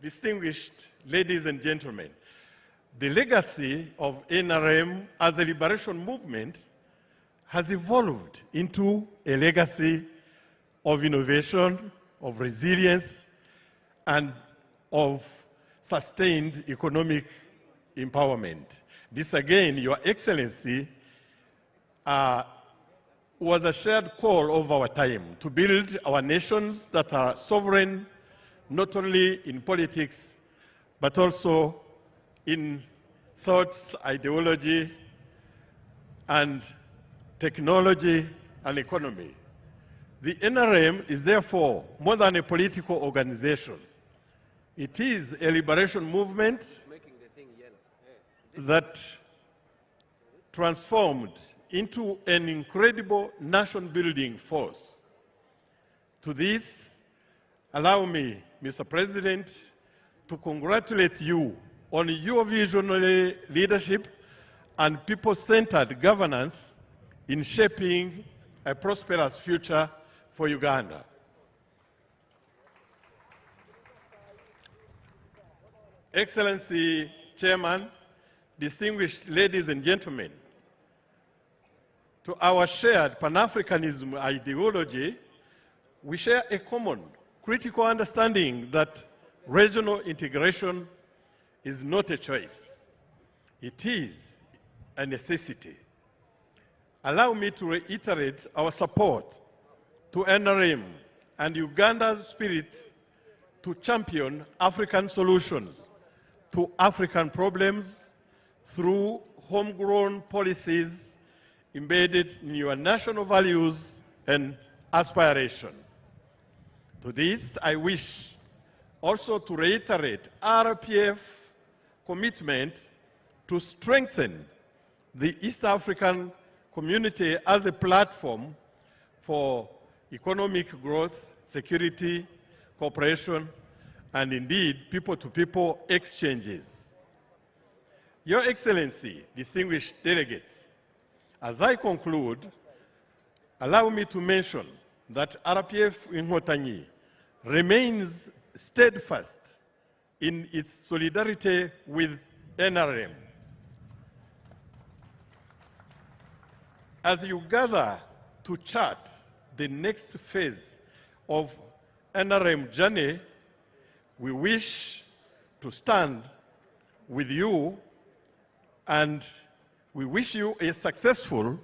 distinguished ladies and gentlemen, the legacy of NRM as a liberation movement has evolved into a legacy of innovation, of resilience, and of sustained economic empowerment. This again, Your Excellency, was a shared call of our time to build our nations that are sovereign, not only in politics, but also in thoughts, ideology, and technology and economy. The NRM is therefore more than a political organization. It is a liberation movement that transformed into an incredible nation-building force. To this, allow me, Mr. President, to congratulate you on your visionary leadership and people-centered governance in shaping a prosperous future for Uganda. Excellency Chairman, distinguished ladies and gentlemen, to our shared Pan-Africanism ideology, we share a common critical understanding that regional integration is not a choice. It is a necessity. Allow me to reiterate our support to NRM and Uganda's spirit to champion African solutions to African problems through homegrown policies embedded in your national values and aspiration. To this, I wish also to reiterate RPF commitment to strengthen the East African community as a platform for economic growth, security, cooperation, and indeed people-to-people exchanges. Your Excellency, distinguished delegates, as I conclude, allow me to mention that RPF Inkotanyi remains steadfast in its solidarity with NRM. As you gather to chart the next phase of NRM journey, we wish to stand with you and we wish you a successful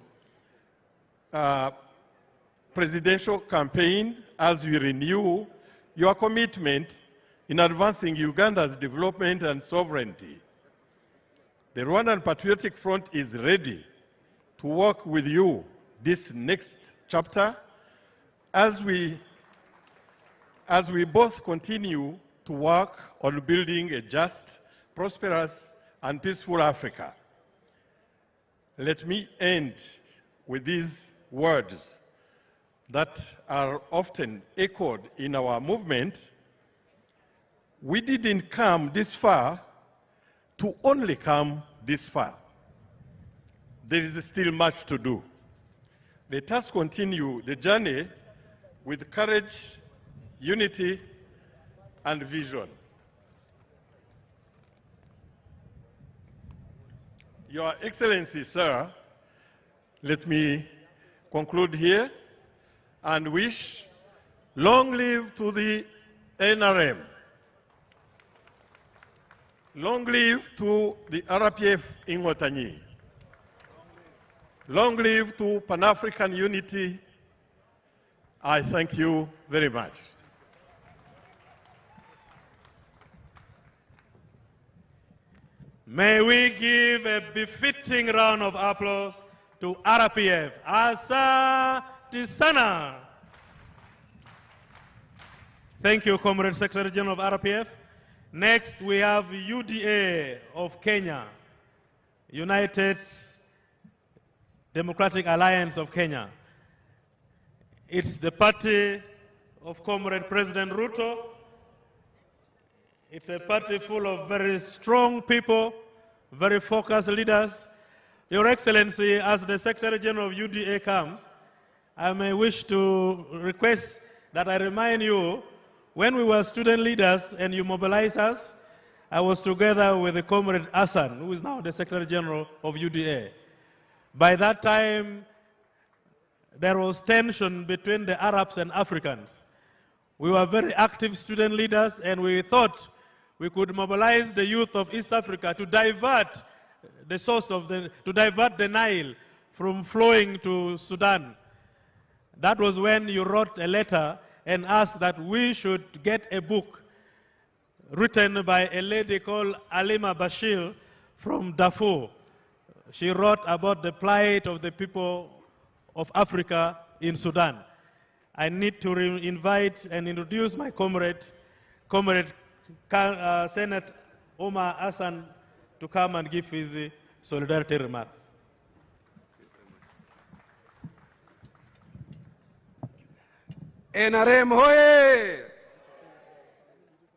presidential campaign as we renew your commitment in advancing Uganda's development and sovereignty. The Rwandan Patriotic Front is ready to work with you this next chapter as we both continue to work on building a just, prosperous, and peaceful Africa. Let me end with these words that are often echoed in our movement. We didn't come this far to only come this far. There is still much to do. Let us continue the journey with courage, unity, and vision. Your Excellency, sir, let me conclude here and wish long live to the NRM. Long live to the RPF Inkotanyi. Long live to Pan-African unity. I thank you very much. May we give a befitting round of applause to RPF. Asante sana. Thank you, Comrade Secretary General of RPF. Next, we have UDA of Kenya, United Democratic Alliance of Kenya. It's the party of Comrade President Ruto. It's a party full of very strong people, very focused leaders. Your Excellency, as the Secretary General of UDA comes, I may wish to request that I remind you, When we were student leaders and you mobilized us, I was together with the comrade Hassan, who is now the Secretary General of UDA. By that time, there was tension between the Arabs and Africans. We were very active student leaders, and we thought we could mobilize the youth of East Africa to divert the source of to divert the Nile from flowing to Sudan. That was when you wrote a letter and asked that we should get a book written by a lady called Alima Bashir from Darfur. She wrote about the plight of the people of Africa in Sudan. I need to invite and introduce my comrade, Senator Omar Hassan, to come and give his solidarity remarks. Nrm hoye!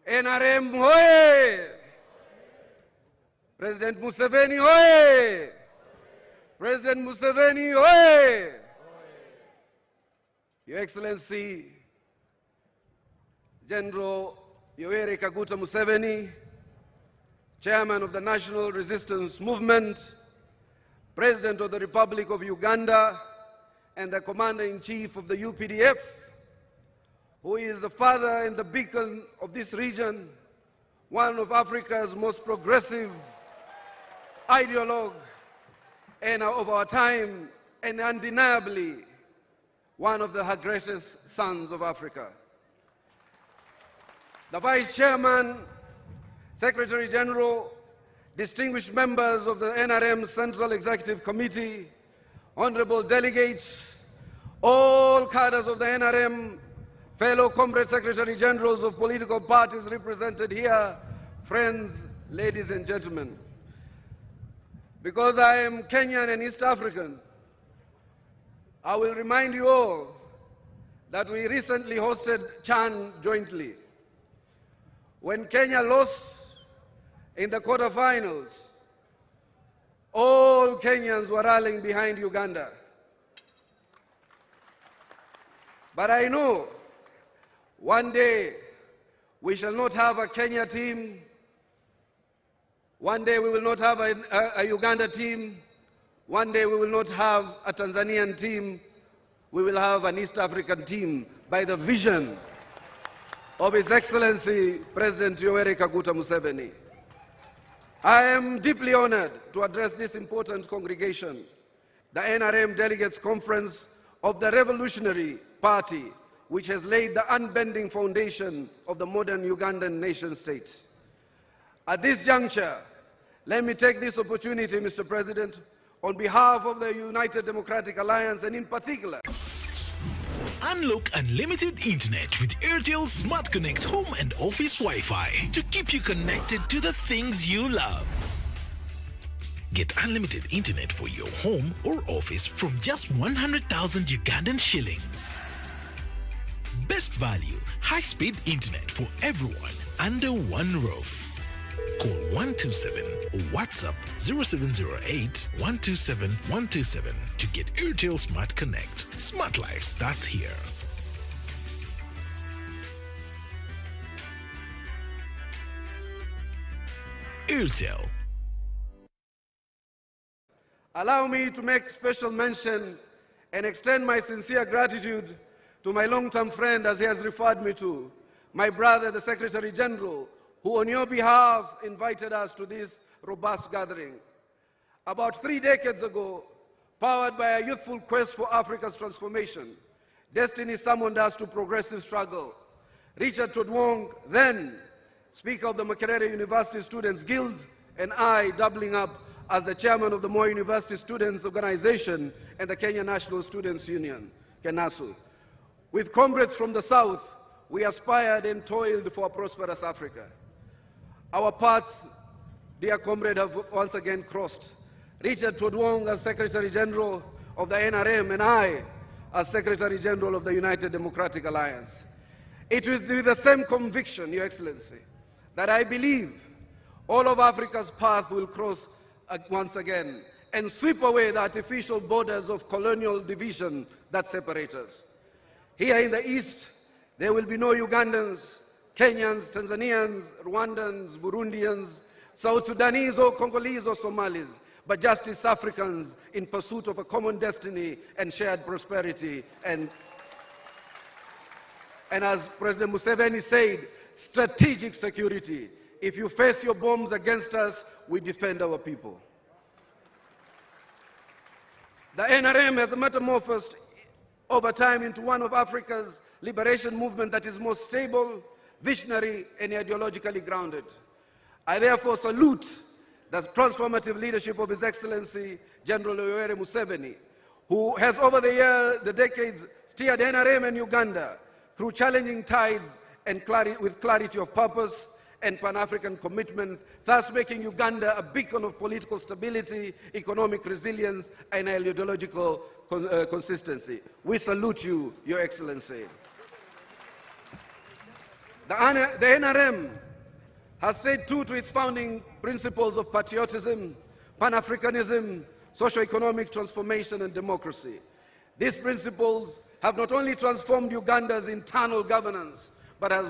Nrm hoye! President Museveni hoye! President Museveni hoye! Your Excellency, General Yoweri Kaguta Museveni, Chairman of the National Resistance Movement, President of the Republic of Uganda, and the Commander-in-Chief of the UPDF, who is the father and the beacon of this region, one of Africa's most progressive ideologue and of our time, and undeniably one of the greatest sons of Africa. The Vice Chairman, Secretary General, distinguished members of the NRM Central Executive Committee, honorable delegates, all cadres of the NRM, fellow comrade Secretary Generals of political parties represented here, friends, ladies and gentlemen. Because I am Kenyan and East African, I will remind you all that we recently hosted Chan jointly. When Kenya lost in the quarterfinals, all Kenyans were rallying behind Uganda. But I know one day we shall not have a Kenya team. One day we will not have a Uganda team. One day we will not have a Tanzanian team. We will have an East African team by the vision of His Excellency President Yoweri Kaguta Museveni. I am deeply honored to address this important congregation, the NRM Delegates Conference of the Revolutionary Party, which has laid the unbending foundation of the modern Ugandan nation state. At this juncture, let me take this opportunity, Mr. President, on behalf of the United Democratic Alliance, and in particular, unlock unlimited internet with Airtel Smart Connect Home and Office Wi-Fi to keep you connected to the things you love. Get unlimited internet for your home or office from just 100,000 Ugandan shillings. Best value, high-speed internet for everyone under one roof. Call 127 or WhatsApp 0708 127 127 to get Airtel Smart Connect. Smart life starts here. Airtel. Allow me to make special mention and extend my sincere gratitude to my long-term friend, as he has referred me to, my brother, the Secretary General, who on your behalf invited us to this robust gathering. About 3 decades ago, powered by a youthful quest for Africa's transformation, destiny summoned us to progressive struggle. Richard Todwong, then Speaker of the Makerere University Students Guild, and I doubling up as the chairman of the Moi University Students Organization and the Kenya National Students Union, KENASU. With comrades from the South, we aspired and toiled for a prosperous Africa. Our paths, dear comrade, have once again crossed. Richard Todwong as Secretary General of the NRM and I as Secretary General of the United Democratic Alliance. It is with the same conviction, Your Excellency, that I believe all of Africa's path will cross once again and sweep away the artificial borders of colonial division that separate us. Here in the East, there will be no Ugandans, Kenyans, Tanzanians, Rwandans, Burundians, South Sudanese or Congolese or Somalis, but just East Africans in pursuit of a common destiny and shared prosperity. And as President Museveni said, strategic security. If you face your bombs against us, we defend our people. The NRM has metamorphosed over time into one of Africa's liberation movement that is more stable, visionary, and ideologically grounded. I therefore salute the transformative leadership of His Excellency General Yoweri Museveni, who has over the decades steered NRM and Uganda through challenging tides and with clarity of purpose and Pan-African commitment, thus making Uganda a beacon of political stability, economic resilience, and ideological consistency. We salute you, Your Excellency. The NRM has stayed true to its founding principles of patriotism, Pan-Africanism, socio-economic transformation, and democracy. These principles have not only transformed Uganda's internal governance, but has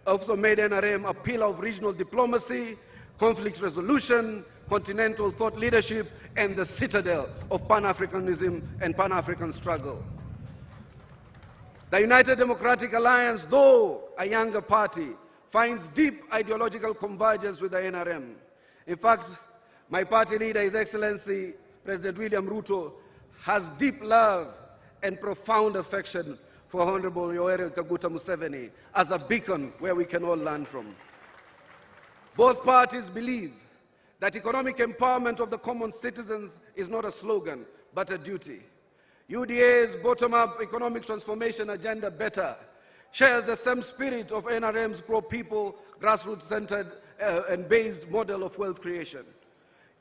also made NRM a pillar of regional diplomacy, conflict resolution, continental thought leadership, and the citadel of Pan-Africanism and Pan-African struggle. The United Democratic Alliance, though a younger party, finds deep ideological convergence with the NRM. In fact, my party leader, His Excellency President William Ruto, has deep love and profound affection for Honorable Yoweri Kaguta Museveni as a beacon where we can all learn from. Both parties believe that economic empowerment of the common citizens is not a slogan, but a duty. UDA's bottom-up economic transformation agenda, BETTER, shares the same spirit of NRM's pro-people, grassroots-centered and based model of wealth creation.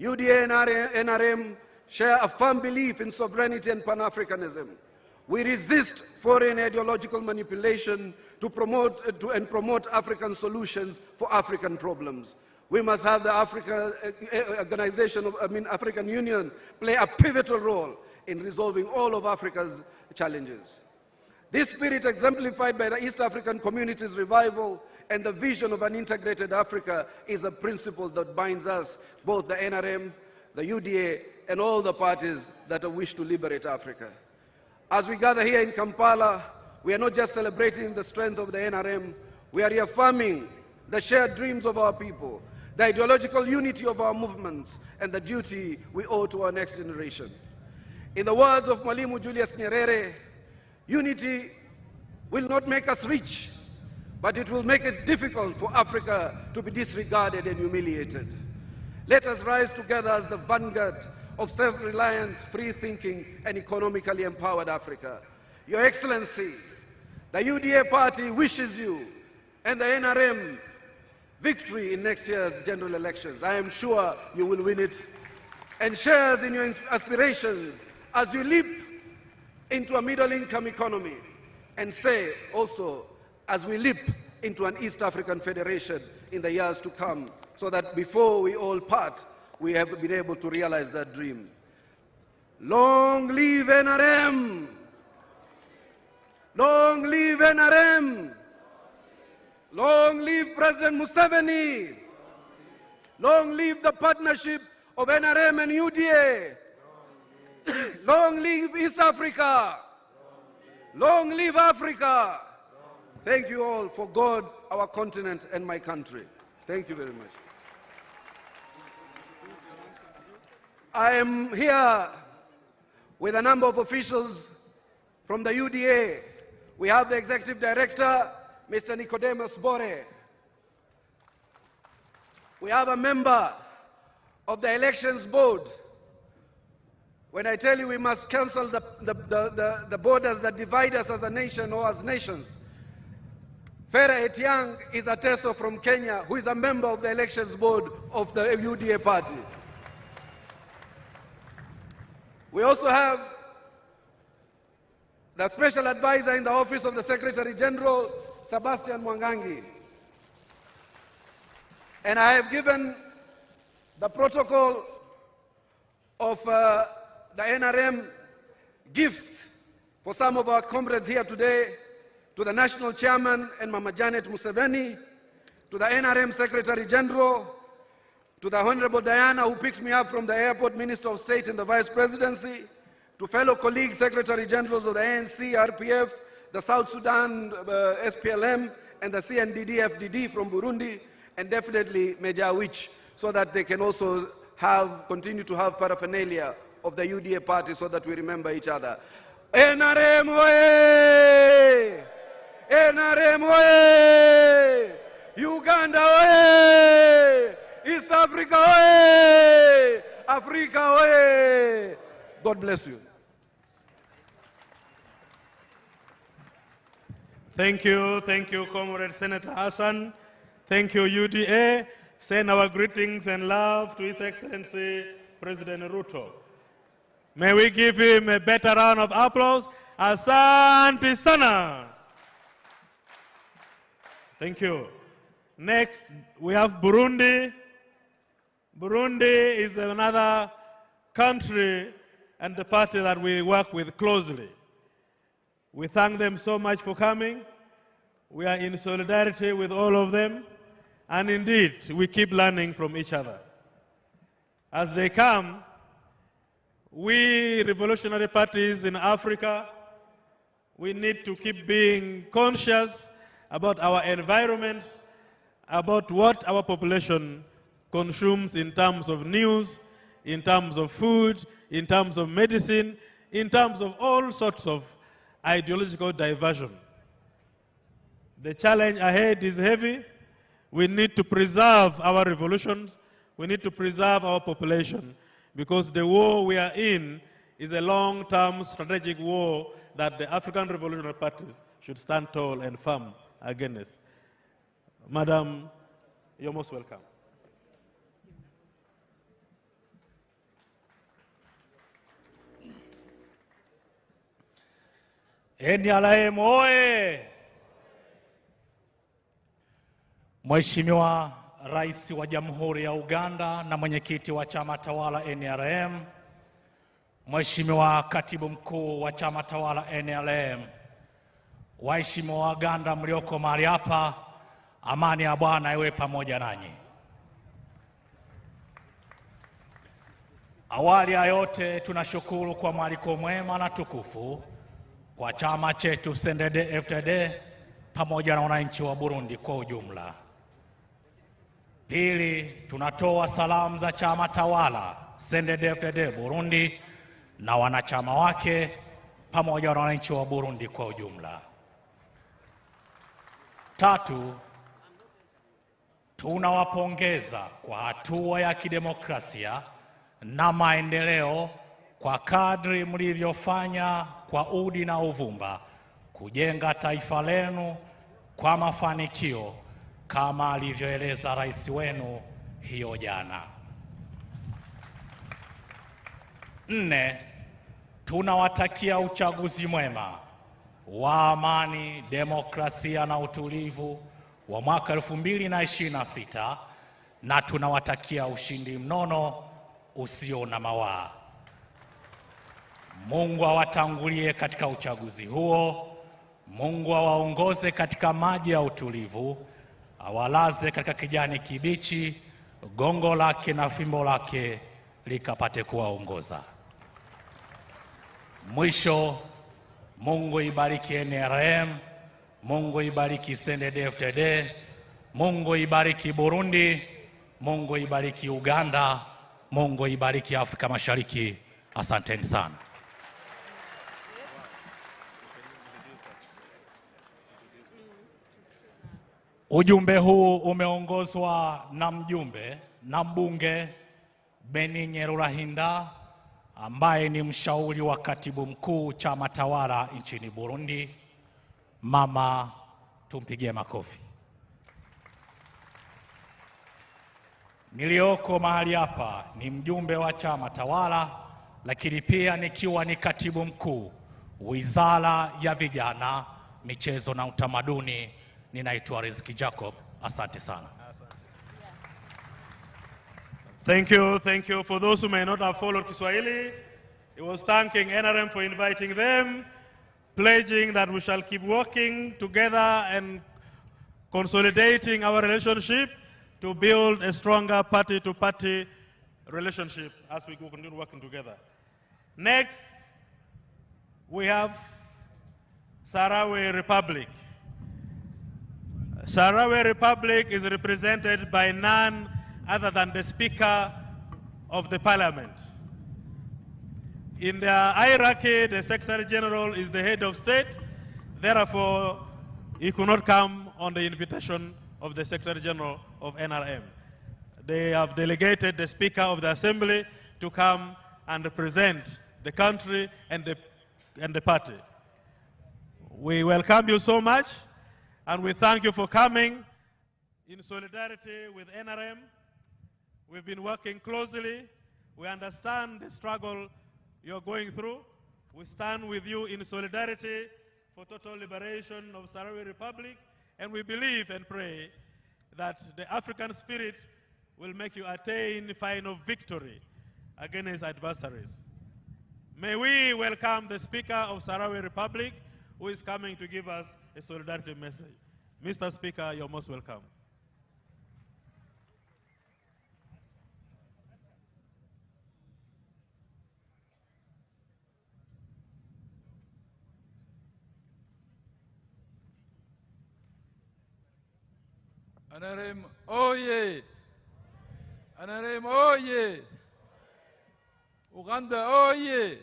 UDA and NRM share a firm belief in sovereignty and Pan-Africanism. We resist foreign ideological manipulation to promote African solutions for African problems. We must have the African Union play a pivotal role in resolving all of Africa's challenges. This spirit, exemplified by the East African Community's revival and the vision of an integrated Africa, is a principle that binds us, both the NRM, the UDA, and all the parties that wish to liberate Africa. As we gather here in Kampala, we are not just celebrating the strength of the NRM, we are reaffirming the shared dreams of our people, the ideological unity of our movements, and the duty we owe to our next generation. In the words of Mwalimu Julius Nyerere, unity will not make us rich, but it will make it difficult for Africa to be disregarded and humiliated. Let us rise together as the vanguard of self-reliant, free-thinking, and economically empowered Africa. Your Excellency, the UDA party wishes you and the NRM victory in next year's general elections. I am sure you will win it, and shares in your aspirations as you leap into a middle-income economy, and say also as we leap into an East African Federation in the years to come, so that before we all part, we have been able to realize that dream. Long live NRM! Long live NRM! Long live President Museveni! Long live the partnership of NRM and UDA! Long live East Africa! Long live Africa! Thank you all for God, our continent, and my country. Thank you very much. I am here with a number of officials from the UDA. We have the Executive Director, Mr. Nicodemus Bore. We have a member of the Elections Board. When I tell you we must cancel the borders that divide us as a nation or as nations, Farah Etiang is a TESO from Kenya who is a member of the Elections Board of the UDA party. We also have the Special Advisor in the Office of the Secretary General, Sebastian Mwangangi. And I have given the protocol of the NRM gifts for some of our comrades here today. to the National Chairman and Mama Janet Museveni, to the NRM Secretary General, to the Honorable Diana who picked me up from the airport, Minister of State in the Vice Presidency, to fellow colleagues, Secretary Generals of the ANC, RPF, the South Sudan SPLM, and the CNDD-FDD from Burundi, and definitely Major Wich, so that they can also continue to have paraphernalia of the UDA party so that we remember each other. NRM oye! NRM oye! Uganda oye! East Africa oye! Africa oye! God bless you. Thank you, Comrade Senator Hassan. Thank you, UDA. Send our greetings and love to His Excellency President Ruto. May we give him a better round of applause. Asante sana. Thank you. Next, we have Burundi. Burundi is another country and the party that we work with closely. We thank them so much for coming. We are in solidarity with all of them. And indeed, we keep learning from each other. As they come, we revolutionary parties in Africa, we need to keep being conscious about our environment, about what our population consumes in terms of news, in terms of food, in terms of medicine, in terms of all sorts of ideological diversion. The challenge ahead is heavy. We need to preserve our revolutions. We need to preserve our population, because the war we are in is a long-term strategic war that the African revolutionary parties should stand tall and firm against. Madam, you're most welcome. NRM oye! Mheshimiwa Rais wa Jamhuri ya Uganda na mwenyekiti wa chama tawala NRM, Mheshimiwa Katibu Mkuu wa chama tawala NRM, waheshimiwa Waganda mlioko mahali hapa, amani ya Bwana iwe pamoja nanyi. Awali ya yote tunashukuru kwa mwaliko mwema na tukufu kwa chama chetu CNDD-FDD pamoja na wananchi wa Burundi kwa ujumla. Pili, tunatoa salamu za chama tawala CNDD-FDD Burundi na wanachama wake pamoja na wananchi wa Burundi kwa ujumla. Tatu, tunawapongeza kwa hatua ya kidemokrasia na maendeleo kwa kadri mlivyofanya kwa udi na uvumba kujenga taifa lenu kwa mafanikio kama alivyoeleza rais wenu hiyo jana. Nne, tunawatakia uchaguzi mwema wa amani, demokrasia na utulivu wa mwaka 2026 na tunawatakia ushindi mnono usio na mawaa. Mungu awatangulie katika uchaguzi huo. Mungu awaongoze katika maji ya utulivu, awalaze katika kijani kibichi, gongo lake na fimbo lake likapate kuwaongoza. Mwisho, Mungu ibariki NRM, Mungu ibariki CNDD-FDD, Mungu ibariki Burundi, Mungu ibariki Uganda, Mungu ibariki Afrika Mashariki. Asanteni sana. Ujumbe huu umeongozwa na mjumbe na mbunge Beninye Rurahinda ambaye ni mshauri wa katibu mkuu chama tawala nchini Burundi. Mama, tumpigie makofi. Nilioko mahali hapa ni mjumbe wa chama tawala, lakini pia nikiwa ni katibu mkuu Wizara ya Vijana, Michezo na Utamaduni. Ninaitwa Rizki Jacob. Asante sana. Thank you. For those who may not have followed Kiswahili, he was thanking NRM for inviting them pledging that we shall keep working together and consolidating our relationship to build a stronger party-to-party relationship as we continue working together. Next, we have Sahrawi Republic. Sahrawi Republic is represented by none other than the Speaker of the Parliament. In the hierarchy, the Secretary General is the head of state. Therefore, he could not come on the invitation of the Secretary General of NRM. They have delegated the Speaker of the Assembly to come and represent the country and the party. We welcome you so much, and we thank you for coming in solidarity with NRM. We've been working closely. We understand the struggle you're going through. We stand with you in solidarity for total liberation of Sahrawi Republic, and we believe and pray that the African spirit will make you attain final victory against adversaries. May we welcome the Speaker of Sahrawi Republic, who is coming to give us a solidarity message. Mr. Speaker, you're most welcome. Nrm, oye! Nrm, oye! Uganda, oye!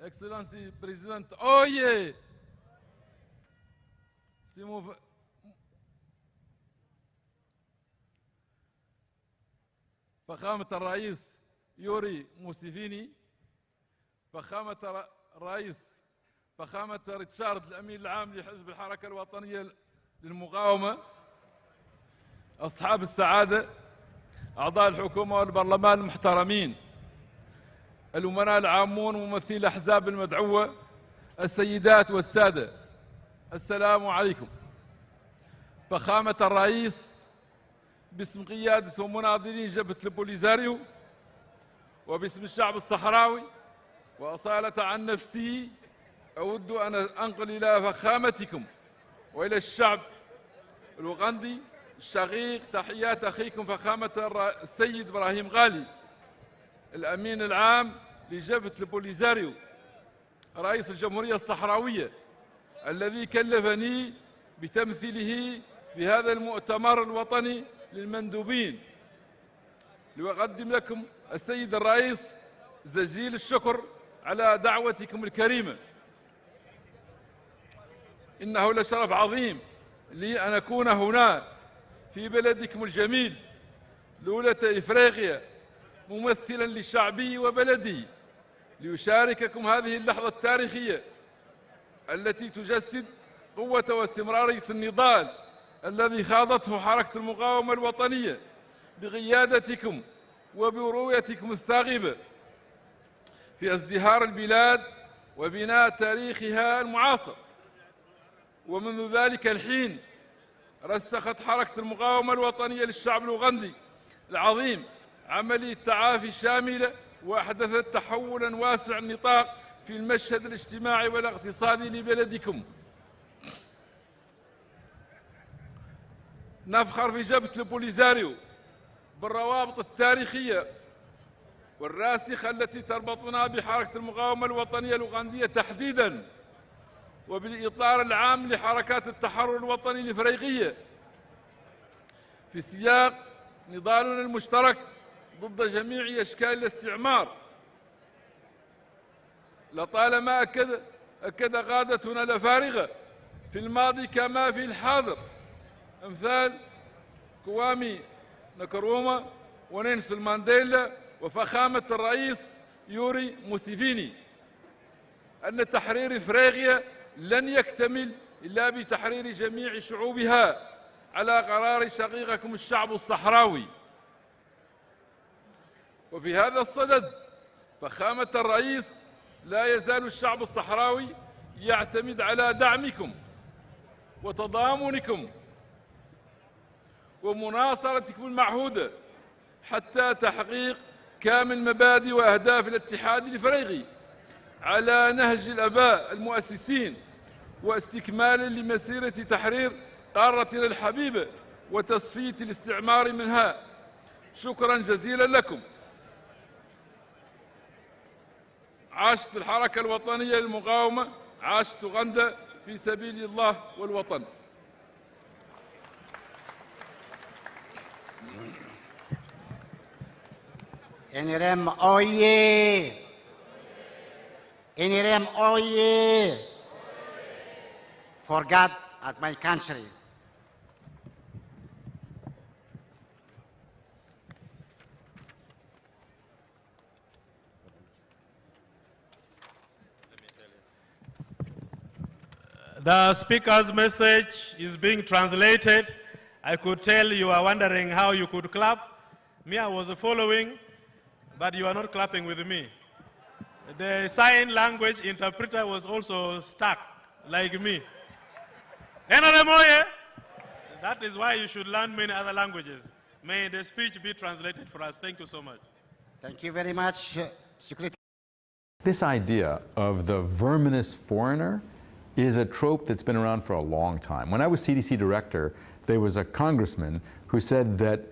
Excellency President, oye! فخامة الرئيس يوري موسيفيني، فخامة الرئيس فخامة ريتشارد الأمين العام لحزب الحركة الوطنية للمقاومة، أصحاب السعادة، أعضاء الحكومة والبرلمان المحترمين، الأمناء العامون وممثلي الأحزاب المدعوة، السيدات والسادة، السلام عليكم. فخامة الرئيس باسم قيادة ومناضلين جبهة البوليزاريو وباسم الشعب الصحراوي وأصالة عن نفسي أود أن أنقل إلى فخامتكم وإلى الشعب الأوغندي الشقيق تحيات أخيكم فخامة السيد إبراهيم غالي، الأمين العام لجبهة البوليزاريو رئيس الجمهورية الصحراوية، الذي كلفني بتمثيله بهذا المؤتمر الوطني للمندوبين، لأقدم لكم السيد الرئيس جزيل الشكر على دعوتكم الكريمة. إنه لشرف عظيم لي أن أكون هنا في بلدكم الجميل لولة إفريقيا ممثلا لشعبي وبلدي، ليشارككم هذه اللحظة التاريخية التي تجسد قوة واستمرارية النضال الذي خاضته حركة المقاومة الوطنية بقيادتكم وبرؤيتكم الثاغبة في ازدهار البلاد وبناء تاريخها المعاصر. ومنذ ذلك الحين رسخت حركة المقاومة الوطنية للشعب الأوغندي العظيم عملية تعافي شاملة، وأحدثت تحولا واسع النطاق في المشهد الاجتماعي والاقتصادي لبلدكم. نفخر في جبهة البوليزاريو بالروابط التاريخية والراسخة التي تربطنا بحركة المقاومة الوطنية الأوغندية تحديداً، وبالإطار العام لحركات التحرر الوطني الإفريقية في سياق نضالنا المشترك ضد جميع أشكال الاستعمار. لطالما أكد قادتنا الأفارقة في الماضي كما في الحاضر أمثال كوامي نكروما ونيلسون مانديلا وفخامة الرئيس يوري موسيفيني أن تحرير إفريقيا لن يكتمل إلا بتحرير جميع شعوبها على قرار شقيقكم الشعب الصحراوي. وفي هذا الصدد فخامة الرئيس لا يزال الشعب الصحراوي يعتمد على دعمكم وتضامنكم ومناصرتكم المعهودة حتى تحقيق كامل مبادئ وأهداف الاتحاد الإفريقي على نهج الآباء المؤسسين، واستكمالا لمسيرة تحرير قارتنا الحبيبة وتصفية الاستعمار منها. شكرا جزيلا لكم. عاشت الحركة الوطنية للمقاومة، عاشت أوغندا في سبيل الله والوطن. Nrm oye! Nrm oye! For God and my country. The speaker's message is being translated. I could tell you are wondering how you could clap. Me, I was following, but you are not clapping with me. The sign language interpreter was also stuck, like me. Nrm oye! That is why you should learn many other languages. May the speech be translated for us. Thank you so much. Thank you very much, Secretary. This idea of the verminous foreigner is a trope that's been around for a long time. When I was CDC director, there was a congressman who said that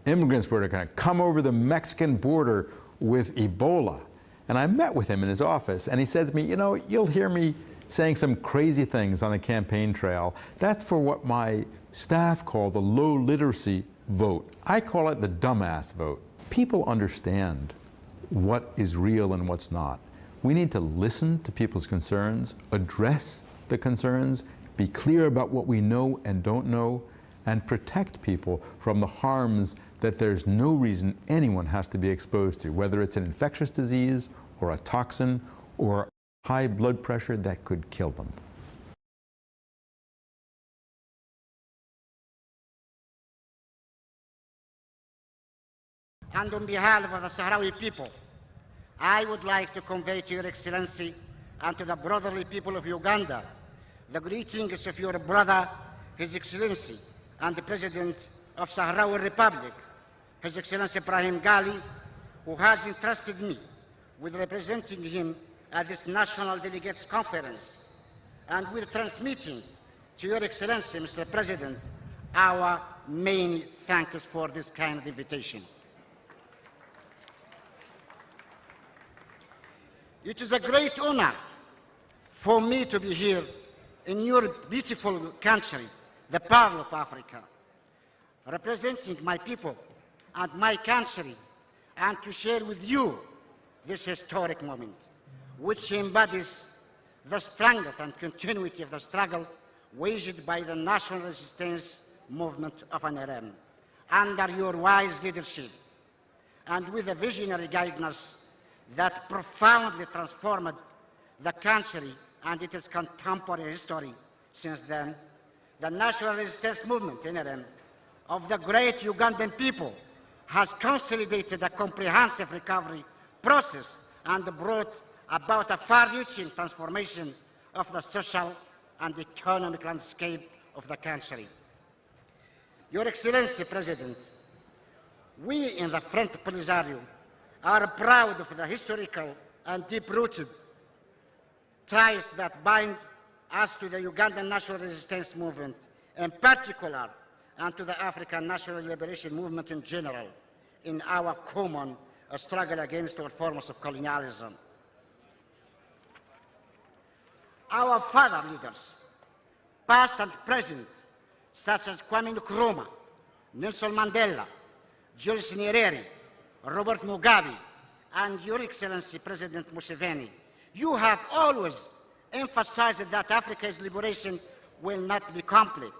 immigrants were going to come over the Mexican border with Ebola. And I met with him in his office, and he said to me, you know, you'll hear me saying some crazy things on the campaign trail. That's for what my staff call the low literacy vote. I call it the dumbass vote. People understand what is real and what's not. We need to listen to people's concerns, address the concerns, be clear about what we know and don't know, and protect people from the harms that there's no reason anyone has to be exposed to, whether it's an infectious disease or a toxin or high blood pressure that could kill them. And on behalf of the Sahrawi people, I would like to convey to Your Excellency and to the brotherly people of Uganda the greetings of your brother, His Excellency, and the President of Sahrawi Republic, His Excellency Ibrahim Gali, who has entrusted me with representing him at this National Delegates Conference, and with transmitting to Your Excellency, Mr. President, our many thanks for this kind of invitation. It is a great honor for me to be here in your beautiful country, the Pearl of Africa, representing my people and my country, and to share with you this historic moment, which embodies the strength and continuity of the struggle waged by the national resistance movement of Nrm under your wise leadership and with a visionary guidance that profoundly transformed the country and its contemporary history. Since then, the national resistance movement, Nrm, of the great Ugandan people has consolidated a comprehensive recovery process and brought about a far-reaching transformation of the social and economic landscape of the country. Your Excellency, President, we in the Front Polisario are proud of the historical and deep-rooted ties that bind us to the Ugandan national resistance movement in particular, and to the African National Liberation Movement in general, in our common struggle against all forms of colonialism. Our father leaders, past and present, such as Kwame Nkrumah, Nelson Mandela, Julius Nyerere, Robert Mugabe, and Your Excellency President Museveni, you have always emphasized that Africa's liberation will not be complete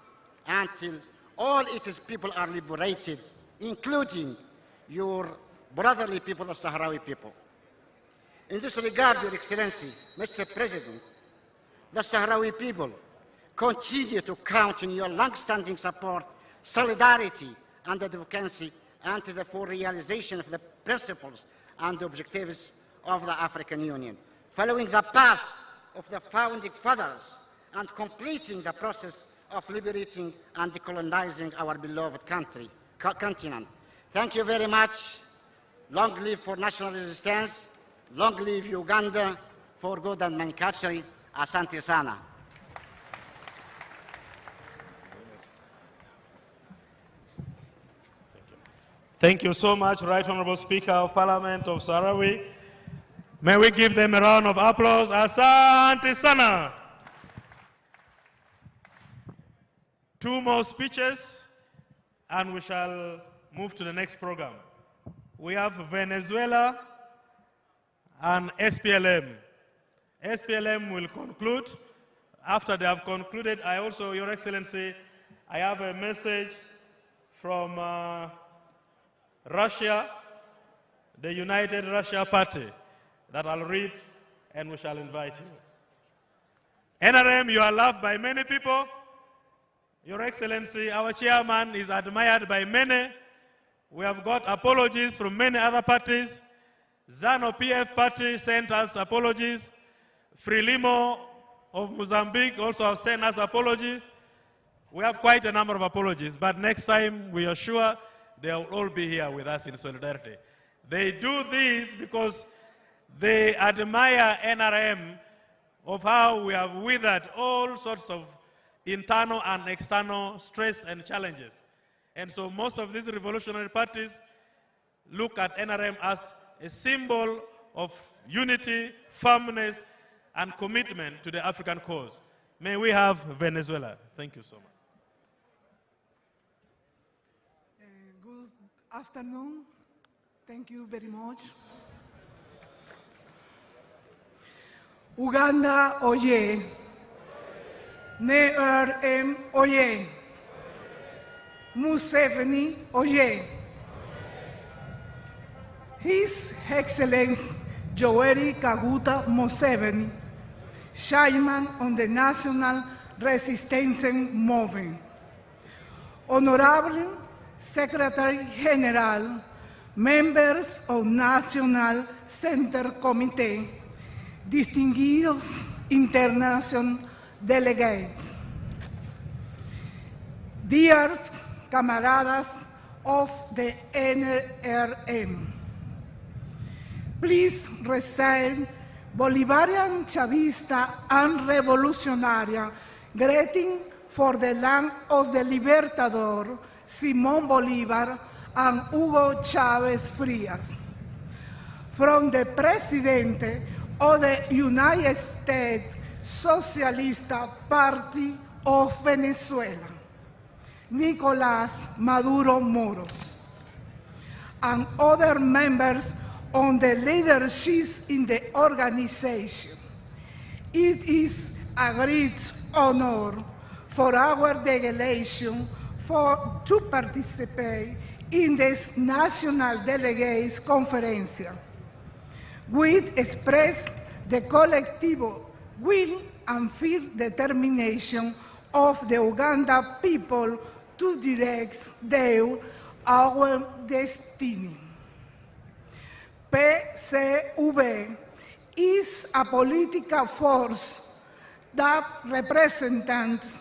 until all its people are liberated, including your brotherly people, the Sahrawi people. In this regard, Your Excellency, Mr. President, the Sahrawi people continue to count on your long-standing support, solidarity, and advocacy, and to the full realization of the principles and objectives of the African Union, following the path of the founding fathers and completing the process of liberating and decolonizing our beloved continent. Thank you very much, Long live for national resistance. Long live Uganda for good and manufacturing. Asante sana. Thank you so much, Right Honorable Speaker of Parliament of Sahrawi. May we give them a round of applause. Asante sana. Two more speeches, and we shall move to the next program. We have Venezuela and SPLM. SPLM will conclude. After they have concluded, I also, Your Excellency, I have a message from Russia, the United Russia Party, that I'll read, and we shall invite you. NRM, you are loved by many people. Your Excellency, our chairman is admired by many. We have got apologies from many other parties. ZANU-PF party sent us apologies. Frelimo of Mozambique also have sent us apologies. We have quite a number of apologies, but next time we are sure they will all be here with us in solidarity. They do this because they admire NRM of how we have withered all sorts of internal and external stress and challenges. And so most of these revolutionary parties look at NRM as a symbol of unity, firmness, and commitment to the African cause. May we have Venezuela. Thank you so much. Good afternoon. Thank you very much. Uganda, oye. Nrm, oye. Museveni, oye. His Excellency Yoweri Kaguta Museveni, chairman on the National Resistance Movement. Honorable Secretary General, members of National Center Committee, distinguished international delegates, dear camaradas of the NRM, please receive Bolivarian Chavista and Revolutionary greeting for the land of the Libertador, Simón Bolívar and Hugo Chávez Frías. From the President of the United States Socialist Party of Venezuela, Nicolás Maduro Moros, and other members on the leadership in the organization. It is a great honor for our delegation to participate in this National Delegates Conference. We express the collective will and firm determination of the Uganda people to direct our destiny. PCV is a political force that represents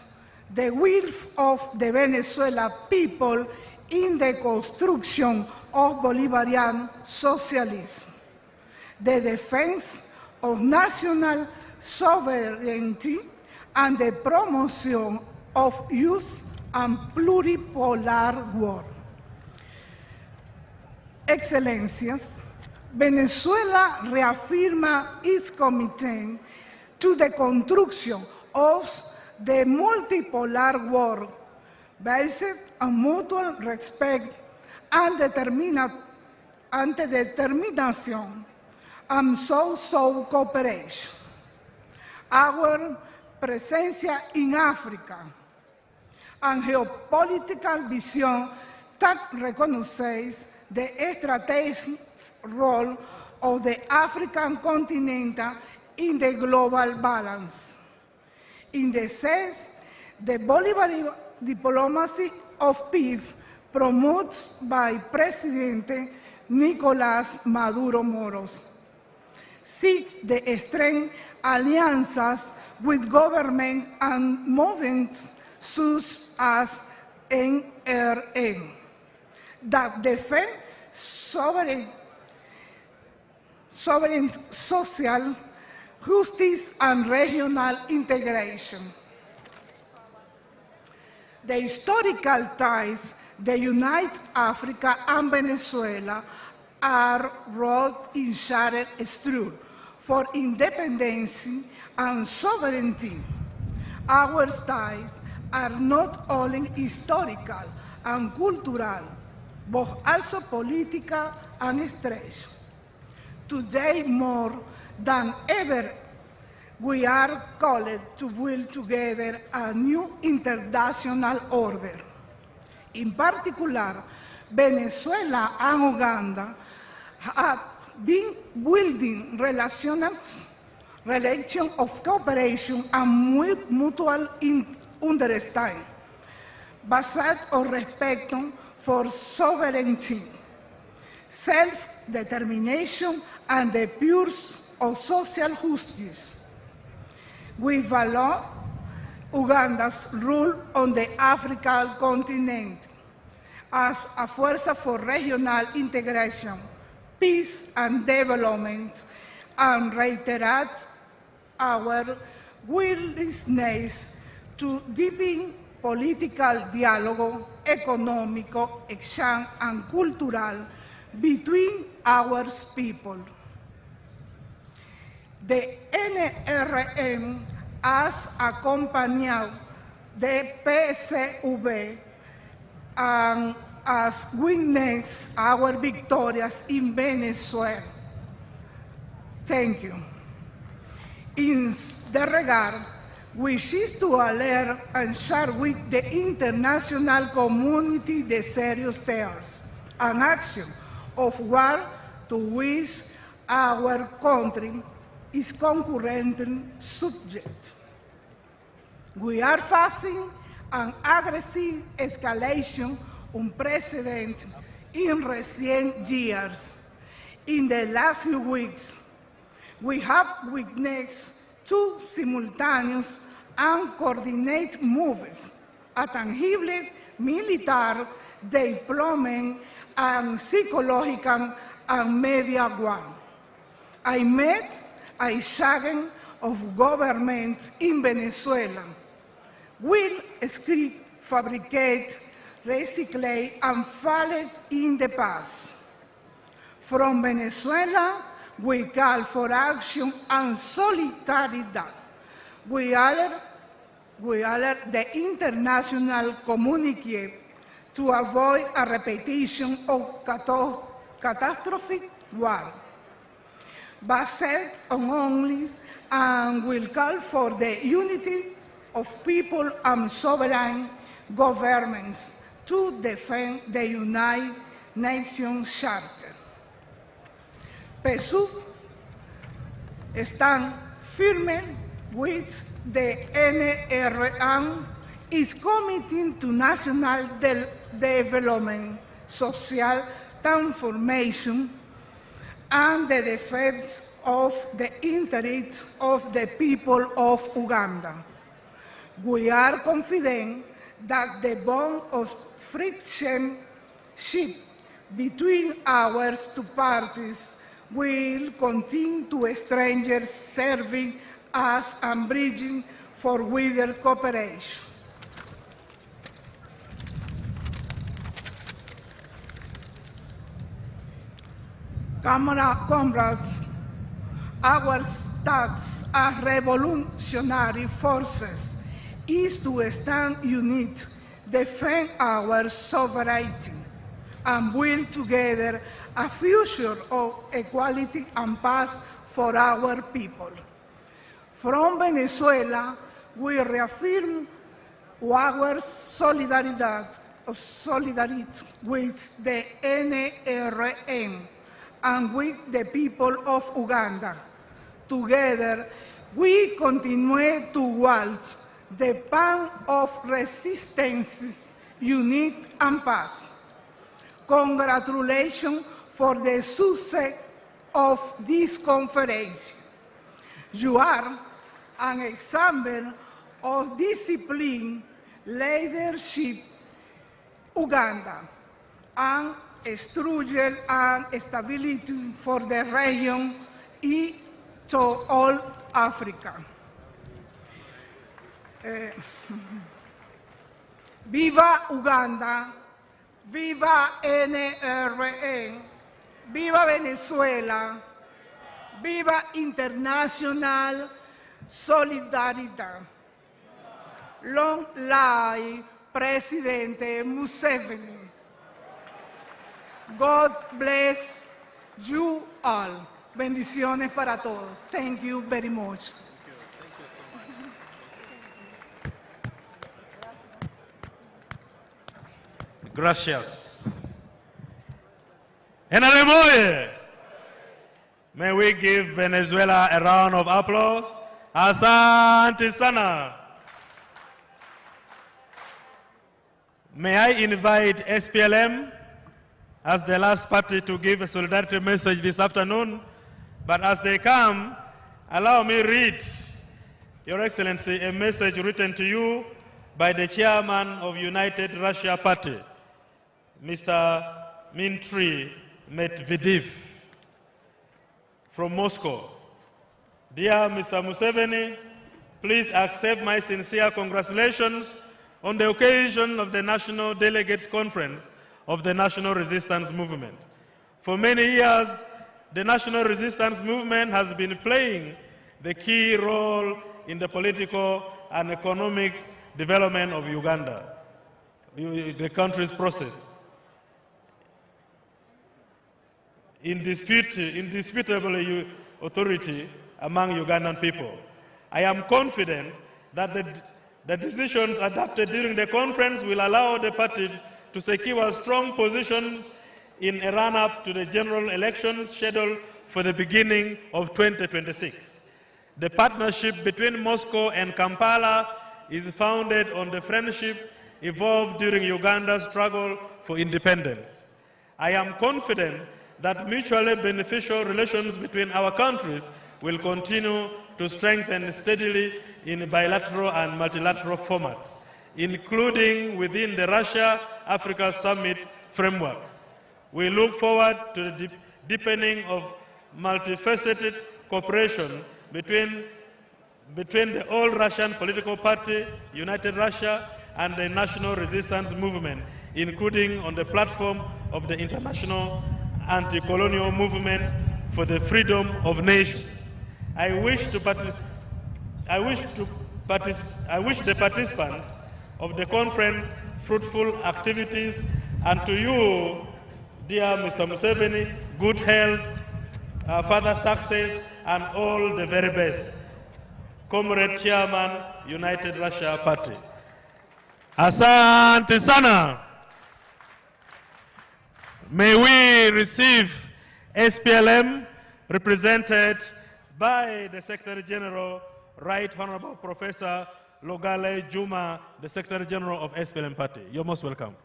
the will of the Venezuelan people in the construction of Bolivarian socialism, the defense of national sovereignty, and the promotion of just and pluripolar world. Excellencias, Venezuela reafirma its commitment to the construction of the multipolar world based on mutual respect and determination and social cooperation. Our presence in Africa and geopolitical vision that recognizes the strategic role of the African continent in the global balance. In the sense, the Bolivarian diplomacy of peace promoted by President Nicolás Maduro Moros seeks the strength alliances with government and movements such as NRM that defend sovereign sovereign social justice and regional integration. The historical ties that unite Africa and Venezuela are wrought in shared struggle for independence and sovereignty. Our ties are not only historical and cultural, but also political and strategic. Today, more than ever, we are called to build together a new international order. In particular, Venezuela and Uganda have been building relations of cooperation and mutual understanding, based on respect for sovereignty, self-determination, and the pursuit of social justice. We value Uganda's role on the African continent as a force for regional integration, peace and development, and reiterate our willingness to deepen political dialogue, economic exchange, and cultural between our people. The NRM has accompanied the PSV and has witnessed our victories in Venezuela. Thank you. In that regard, we wish to alert and share with the international community the serious threats and action of war to which our country is concurrently subject. We are facing an aggressive escalation unprecedented in recent years. In the last few weeks, we have witnessed two simultaneous and coordinated moves, a tangible military deployment and psychological and media war. I met a second of governments in Venezuela will script, fabricate, recycle, and fall in the past. From Venezuela, we call for action and solidarity. We alert the international community to avoid a repetition of catastrophic war. Based on only and will call for the unity of people and sovereign governments to defend the United Nations Charter. PSUV stand firm with the NRM is committed to national development, social transformation, and the defense of the interests of the people of Uganda. We are confident that the bond of friendship between our two parties will continue to strengthen, serving as a bridge for wider cooperation. Comrades, our task as revolutionary forces is to stand united, defend our sovereignty, and build together a future of equality and peace for our people. From Venezuela, we reaffirm our solidarity with the NRM and with the people of Uganda. Together, we continue to wield the path of resistance, unity, and peace. Congratulations for the success of this conference. You are an example of discipline, leadership, Uganda, and struggle and stability for the region and to all Africa. Viva Uganda, viva NRM, viva Venezuela, viva international solidarity. Long live President Museveni. God bless you all. Bendiciones para todos. Thank you very much. Gracias. Nrm oye! May we give Venezuela a round of applause. Asante sana. May I invite SPLM as the last party to give a solidarity message this afternoon. But as they come, allow me read, Your Excellency, a message written to you by the chairman of United Russia Party, Mr. Dmitry Medvedev from Moscow. Dear Mr. Museveni, please accept my sincere congratulations on the occasion of the National Delegates Conference of the National Resistance Movement. For many years, the National Resistance Movement has been playing the key role in the political and economic development of Uganda, the country's process. Indisputably authority among Ugandan people. I am confident that the decisions adopted during the conference will allow the party to secure strong positions in a run-up to the general elections scheduled for the beginning of 2026. The partnership between Moscow and Kampala is founded on the friendship evolved during Uganda's struggle for independence. I am confident that mutually beneficial relations between our countries will continue to strengthen steadily in bilateral and multilateral formats, including within the Russia-Africa Summit framework. We look forward to the deepening of multifaceted cooperation between the All-Russian Political Party, United Russia, and the National Resistance Movement, including on the platform of the International Anti-Colonial Movement for the Freedom of Nations. I wish the participants of the conference fruitful activities, and to you, dear Mr. Museveni, good health, further success, and all the very best. Comrade Chairman, United Russia Party. Asante sana. May we receive SPLM represented by the Secretary General, Right Honorable Professor Logale Juma, the Secretary General of SPLM Party. You're most welcome.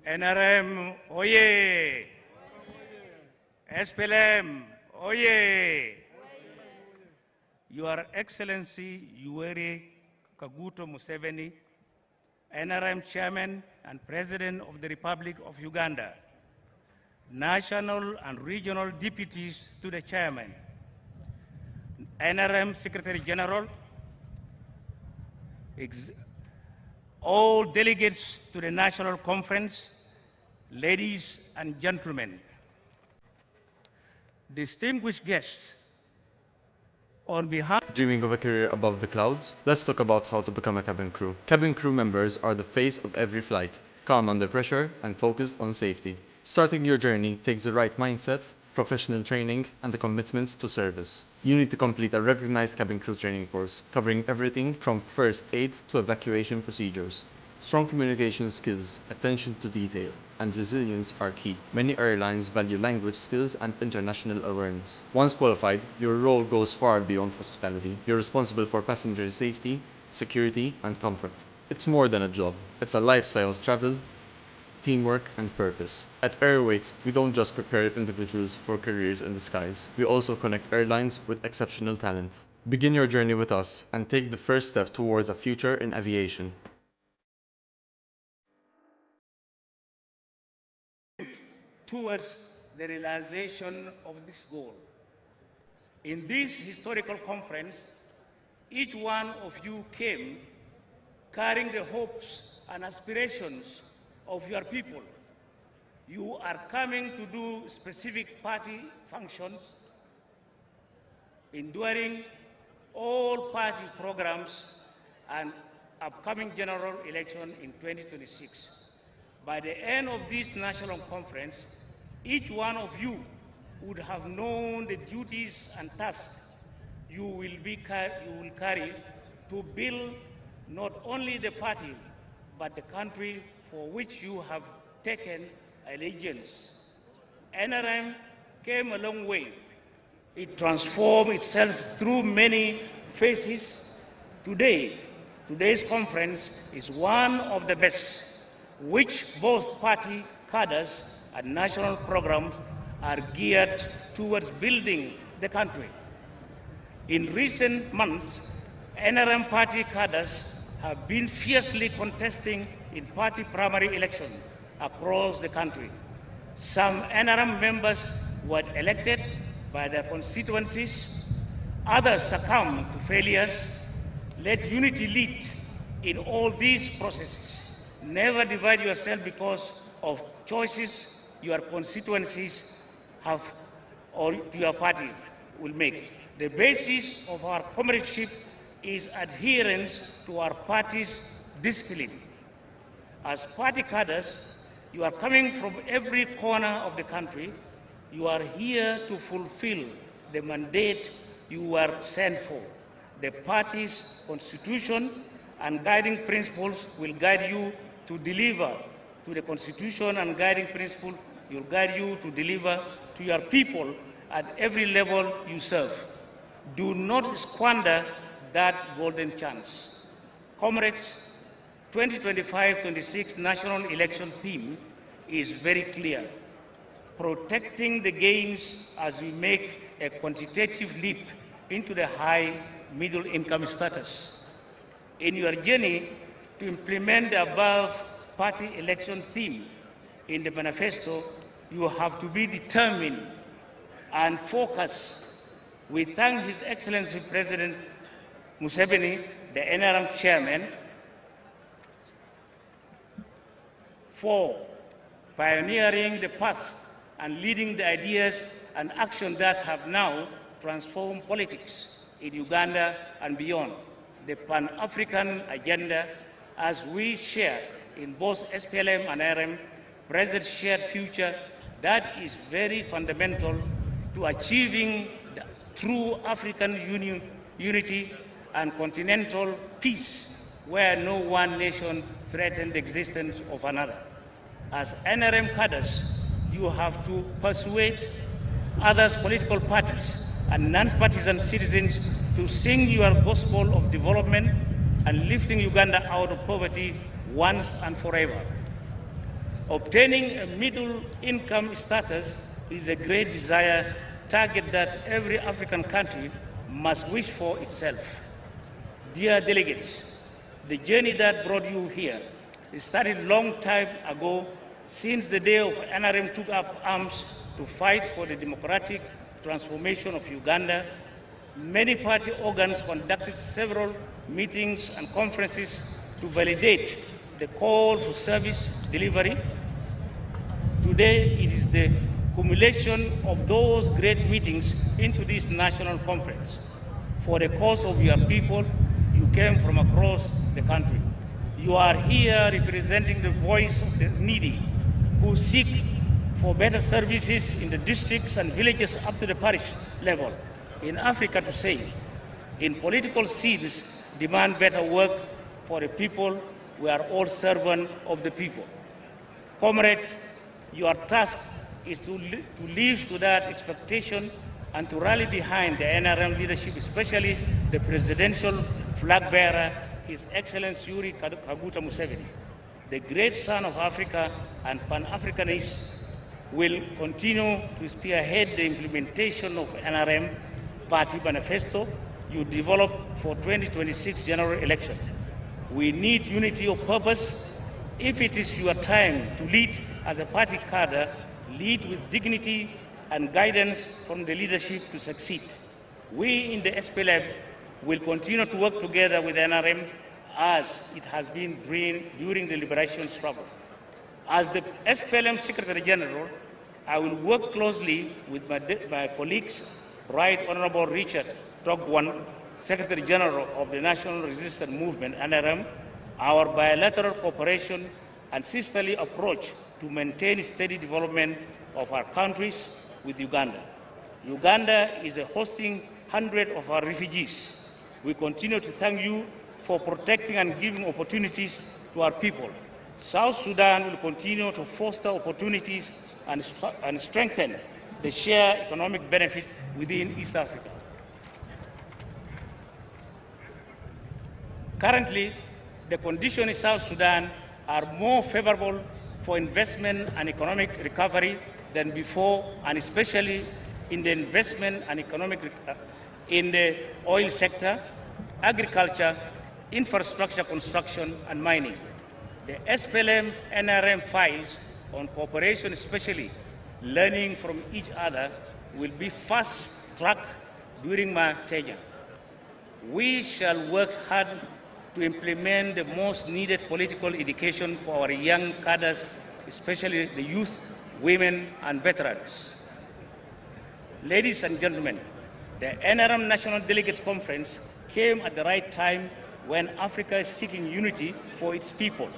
NRM, oye! SPLM, oye! Your Excellency Yoweri Kaguta Museveni, NRM Chairman and President of the Republic of Uganda, National and Regional Deputies to the Chairman, NRM Secretary General, all delegates to the National Conference, ladies and gentlemen, distinguished guests, on behalf Dreaming of a career above the clouds? Let's talk about how to become a cabin crew. Cabin crew members are the face of every flight, calm under pressure and focused on safety. Starting your journey takes the right mindset, professional training, and a commitment to service. You need to complete a recognized cabin crew training course, covering everything from first aid to evacuation procedures. Strong communication skills, attention to detail, and resilience are key. Many airlines value language skills and international awareness. Once qualified, your role goes far beyond hospitality. You're responsible for passenger safety, security, and comfort. It's more than a job. It's a lifestyle of travel, teamwork, and purpose. At Airways, we don't just prepare individuals for careers in the skies, we also connect airlines with exceptional talent. Begin your journey with us and take the first step towards a future in aviation. Towards the realization of this goal. In this historical conference, each one of you came carrying the hopes and aspirations of your people. You are coming to do specific party functions, enduring all party programs and upcoming general election in 2026. By the end of this national conference, each one of you would have known the duties and tasks you will carry to build not only the party, but the country for which you have taken allegiance. NRM came a long way. It transformed itself through many phases. Today's conference is one of the best, which both party cadres and national programs are geared towards building the country. In recent months, NRM party cadres have been fiercely contesting in party primary elections across the country. Some NRM members were elected by their constituencies, others succumbed to failures. Let unity lead in all these processes. Never divide yourself because of choices your constituencies have or your party will make. The basis of our comradeship is adherence to our party's discipline. As party cadres, you are coming from every corner of the country. You are here to fulfill the mandate you were sent for. The party's constitution and guiding principles will guide you to deliver to the constitution, and guiding principle will guide you to deliver to your people at every level you serve. Do not squander that golden chance. Comrades, 2025-26 national election theme is very clear. Protecting the gains as we make a quantitative leap into the high middle income status. In your journey to implement the above party election theme in the manifesto, you have to be determined and focused. We thank His Excellency President Museveni, the NRM chairman, for pioneering the path and leading the ideas and action that have now transformed politics in Uganda and beyond. The Pan-African agenda, as we share in both SPLM and Nrm, present shared future, that is very fundamental to achieving the true African unity and continental peace, where no one nation threatens the existence of another. As NRM cadres, you have to persuade other political parties and non-partisan citizens to sing your gospel of development and lifting Uganda out of poverty once and forever. Obtaining a middle income status is a great desire, target that every African country must wish for itself. Dear delegates, the journey that brought you here started long time ago, since the day of NRM took up arms to fight for the democratic transformation of Uganda. Many party organs conducted several meetings and conferences to validate the call for service delivery. Today, it is the accumulation of those great meetings into this national conference. For the cause of your people, you came from across the country. You are here representing the voice of the needy who seek for better services in the districts and villages up to the parish level. In Africa, to say, in political seeds, demand better work for the people. We are all servants of the people. Comrades, your task is to live to that expectation and to rally behind the NRM leadership, especially the presidential flag bearer, His Excellency Yoweri Kaguta Museveni, the great son of Africa and Pan-Africanists will continue to spearhead the implementation of NRM Party Manifesto you developed for 2026 general election. We need unity of purpose. If it is your time to lead as a party cadre, lead with dignity and guidance from the leadership to succeed. We in the SPLM will continue to work together with NRM as it has been during the liberation struggle. As the SPLM Secretary General, I will work closely with my colleagues, Right Honorable Richard Togwan, Secretary General of the National Resistance Movement, NRM, our bilateral cooperation and sisterly approach to maintain steady development of our countries with Uganda. Uganda is hosting hundreds of our refugees. We continue to thank you for protecting and giving opportunities to our people. South Sudan will continue to foster opportunities and strengthen the shared economic benefit within East Africa. Currently, the conditions in South Sudan are more favorable for investment and economic recovery than before, and especially in the investment and economic in the oil sector, agriculture, infrastructure construction, and mining. The SPLM NRM files on cooperation, especially learning from each other, will be fast-tracked during my tenure. We shall work hard to implement the most needed political education for our young cadres, especially the youth, women, and veterans. Ladies and gentlemen, the Nrm National Delegates Conference came at the right time when Africa is seeking unity for its people.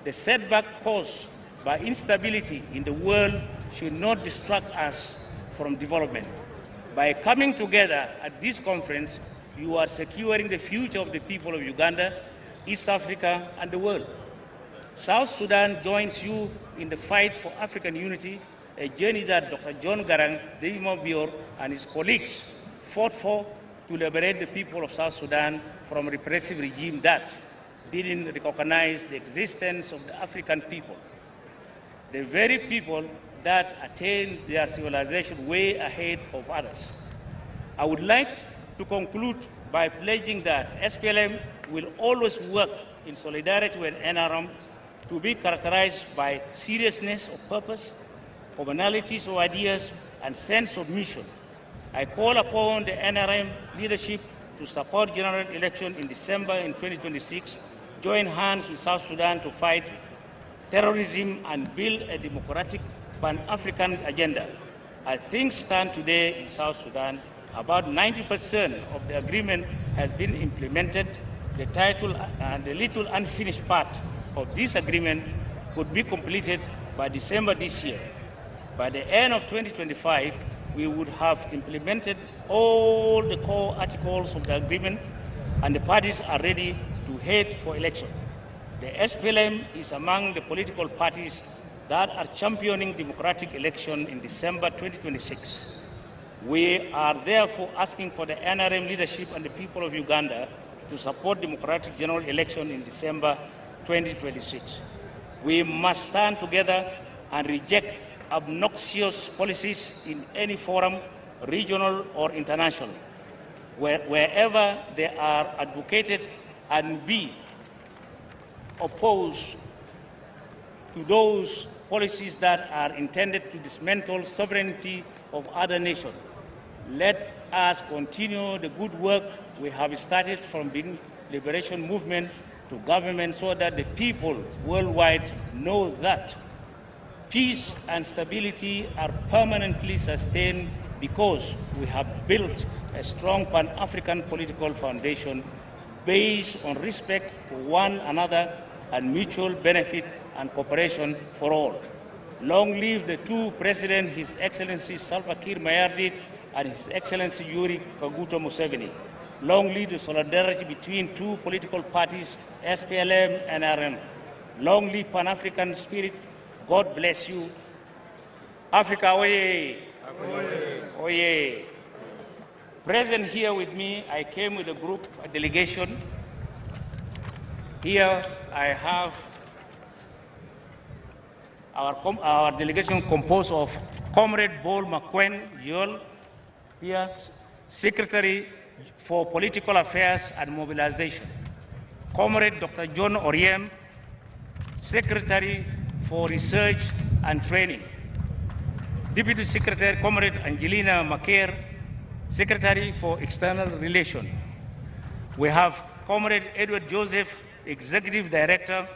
The setback caused by instability in the world should not distract us from development. By coming together at this conference, you are securing the future of the people of Uganda, East Africa, and the world. South Sudan joins you in the fight for African unity, a journey that Dr. John Garang, David Mobior, and his colleagues fought for to liberate the people of South Sudan from a repressive regime that didn't recognize the existence of the African people, the very people that attained their civilization way ahead of others. I would like to conclude by pledging that SPLM will always work in solidarity with NRM to be characterized by seriousness of purpose, commonalities of ideas, and sense of mission. I call upon the NRM leadership to support general election in December in 2026, join hands with South Sudan to fight terrorism and build a democratic Pan-African agenda. As things stand today in South Sudan, about 90% of the agreement has been implemented. The title and the little unfinished part of this agreement could be completed by December this year. By the end of 2025, we would have implemented all the core articles of the agreement, and the parties are ready to head for election. The SPLM is among the political parties that are championing democratic election in December 2026. We are therefore asking for the NRM leadership and the people of Uganda to support democratic general election in December 2026. We must stand together and reject obnoxious policies in any forum, regional or international, wherever they are advocated, and be opposed to those policies that are intended to dismantle sovereignty of other nations. Let us continue the good work we have started from the liberation movement to government so that the people worldwide know that peace and stability are permanently sustained because we have built a strong Pan-African political foundation based on respect for one another and mutual benefit and cooperation for all. Long live the two presidents, His Excellency Salva Kiir Mayardit and His Excellency Yoweri Kaguta Museveni. Long live the solidarity between two political parties, SPLM and NRM. Long live Pan-African spirit. God bless you. Africa, oye! Oye! Oye! Present here with me, I came with a delegation. Here I have our delegation composed of Comrade Bol McQueen Yul, here, Secretary for Political Affairs and Mobilization. Comrade Dr. John Oriem, Secretary for Research and Training. Deputy Secretary Comrade Angelina Maker, Secretary for External Relations. We have Comrade Edward Joseph, Executive Director,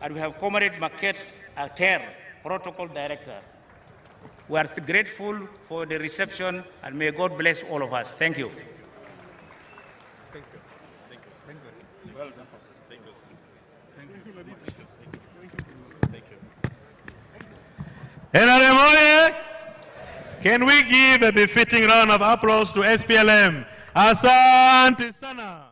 and we have Comrade Maket Ater, Protocol Director. We are grateful for the reception, and may God bless all of us. Thank you. Thank you. Thank you. Thank you. Well done. Thank you. Thank you so much. Thank you. Nrm, can we give a befitting round of applause to SPLM? Asante sana.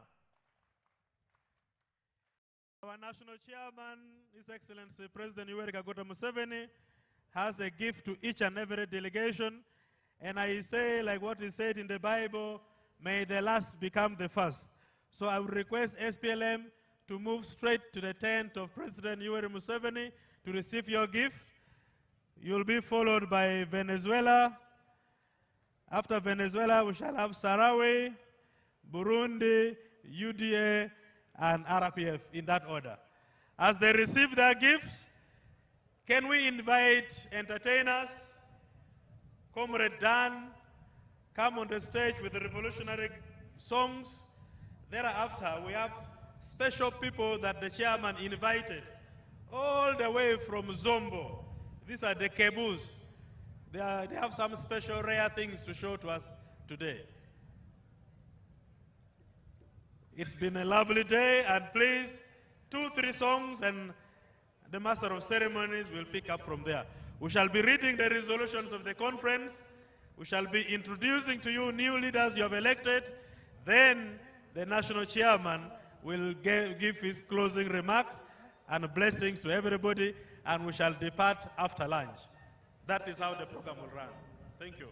Our national chairman, His Excellency President Yoweri Kaguta Museveni, has a gift to each and every delegation. And I say, like what is said in the Bible, may the last become the first. So I would request SPLM to move straight to the tent of President Yoweri Museveni to receive your gift. You'll be followed by Venezuela. After Venezuela, we shall have Sahrawi, Burundi, UDA, and RPF in that order. As they receive their gifts, can we invite entertainers? Comrade Dan, come on the stage with the revolutionary songs. Thereafter, we have special people that the chairman invited all the way from Zombo. These are the Kebus. They have some special rare things to show to us today. It's been a lovely day, and please, 2-3 songs, and the Master of Ceremonies will pick up from there. We shall be reading the resolutions of the conference. We shall be introducing to you new leaders you have elected. Then the national chairman will give his closing remarks and blessings to everybody, and we shall depart after lunch. That is how the program will run. Thank you.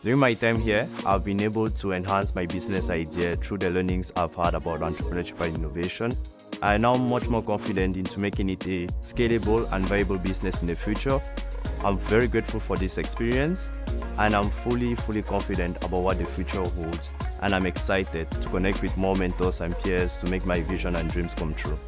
During my time here, I've been able to enhance my business idea through the learnings I've had about entrepreneurship and innovation. I am now much more confident into making it a scalable and viable business in the future. I'm very grateful for this experience, and I'm fully confident about what the future holds. And I'm excited to connect with more mentors and peers to make my vision and dreams come true.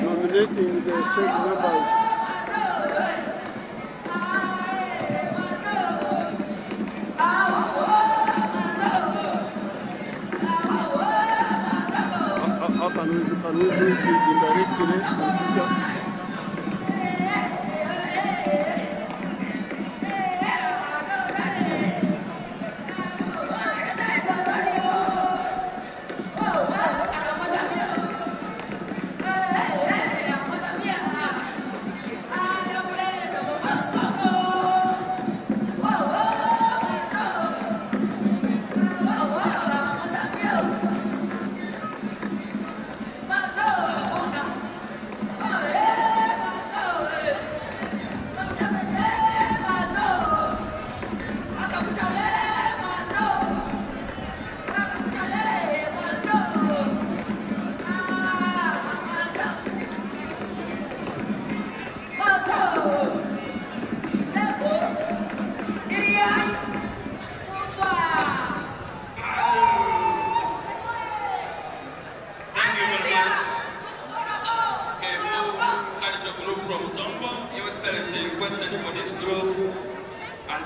Nominating the certain members. How can we do it indirectly in future?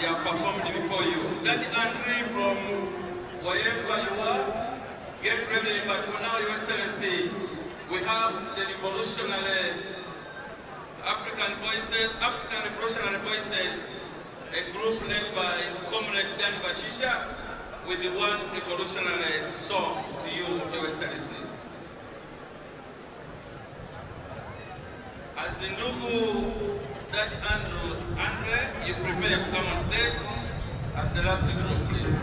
They have performed before you. That entry from wherever you are, get ready, but for now, Your Excellency, we have the revolutionary African Revolutionary Voices, a group led by Comrade Dan Bashisha, with the one revolutionary song to you, Your Excellency. As in Ndugu, that Andre, you prepare to come on stage as the last group, please.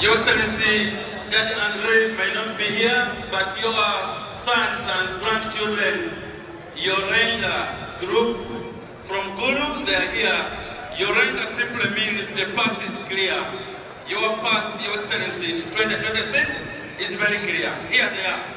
Your Excellency, Daddy Andre may not be here, but your sons and grandchildren, your ranger group from Gulu, they are here. Your ranger simply means the path is clear. Your path, Your Excellency, 2026 is very clear. Here they are.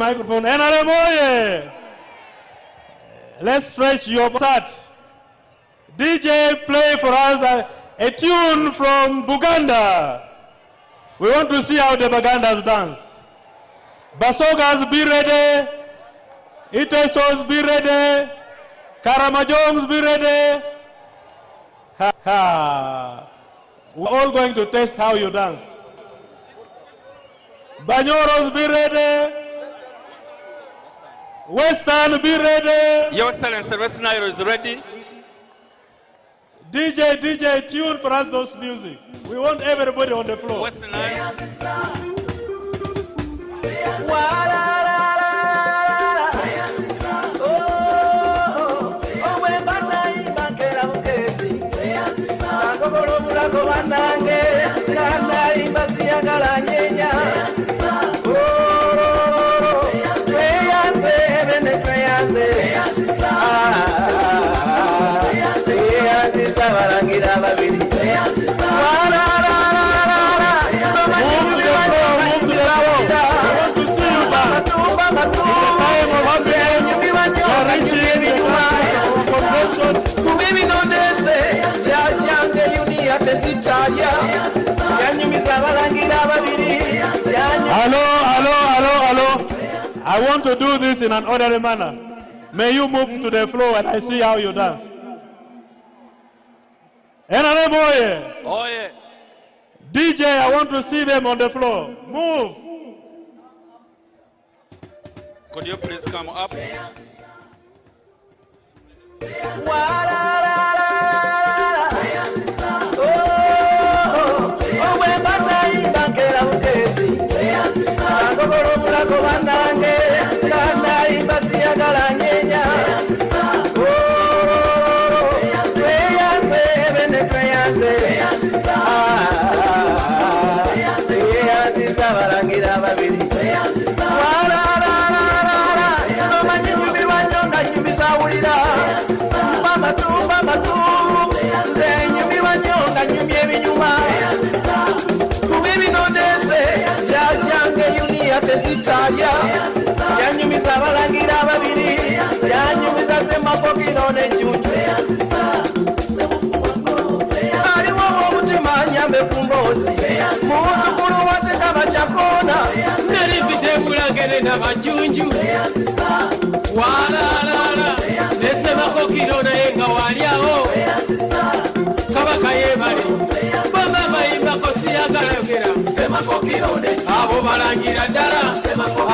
Microphone. Nrm oye! Let's stretch your start. DJ, play for us a tune from Buganda. We want to see how the Bugandas dance. Basogas, be ready. Itesos, be ready. Karamajongs, be ready. Ha ha. We're all going to test how you dance. Banyoros, be ready. Western, be ready. Your Excellency, Western Nile is ready. DJ, tune for us those music. We want everybody on the floor. Western Nile. Hello. I want to do this in an orderly manner. May you move to the floor and I see how you dance. Nrm oye! Oye! DJ, I want to see them on the floor. Move! Could you please come up? kilo n'enjunju aliwo omutima nyambe ku mboozi muwuzukulu wateka bakyakona neripite bulangere n'abajunju walaalala nesemako kilo naye nga waliawo kabaka yebale bamba bayimbako siyagalagera abo balangira ddala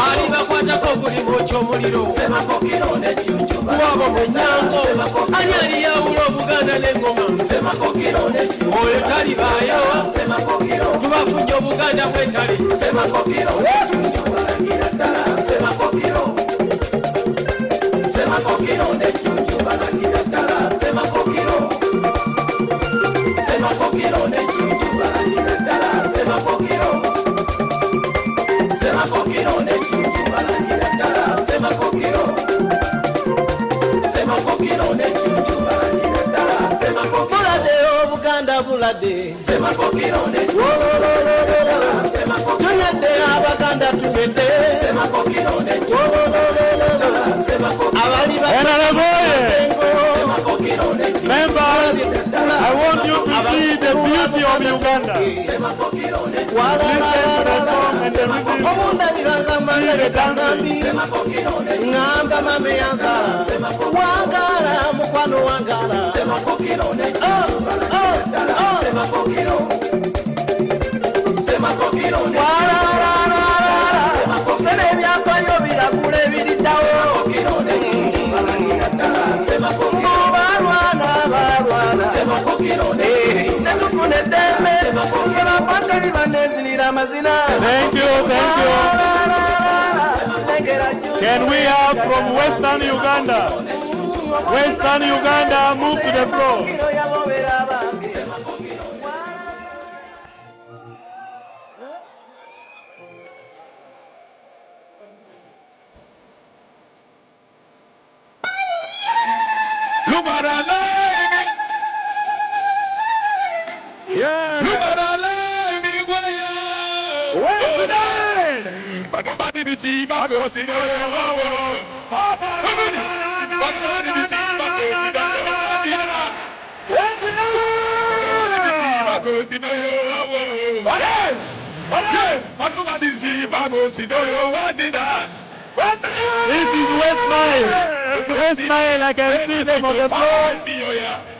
ali bakwatako okulimo ky'omuliro kuwabo mwenyango ani aliyawula obuganda n'engoma oyo talibaayo tubafunye obuganda bwetali bulade tuyedde abaganda tuyedde abali Members, I want you to see the beauty of Uganda. Listen to the song and the rhythm. ngamba mame yanzala wangala mukwano wangala sebe ebyafaayo biragula ebiriddawo balwana netufuna eddembe ebapatali banezinira amazina. Thank you. Can we have from Western Uganda? Western Uganda, move to the floor. This is West Nile. West Nile, I can see them on the floor.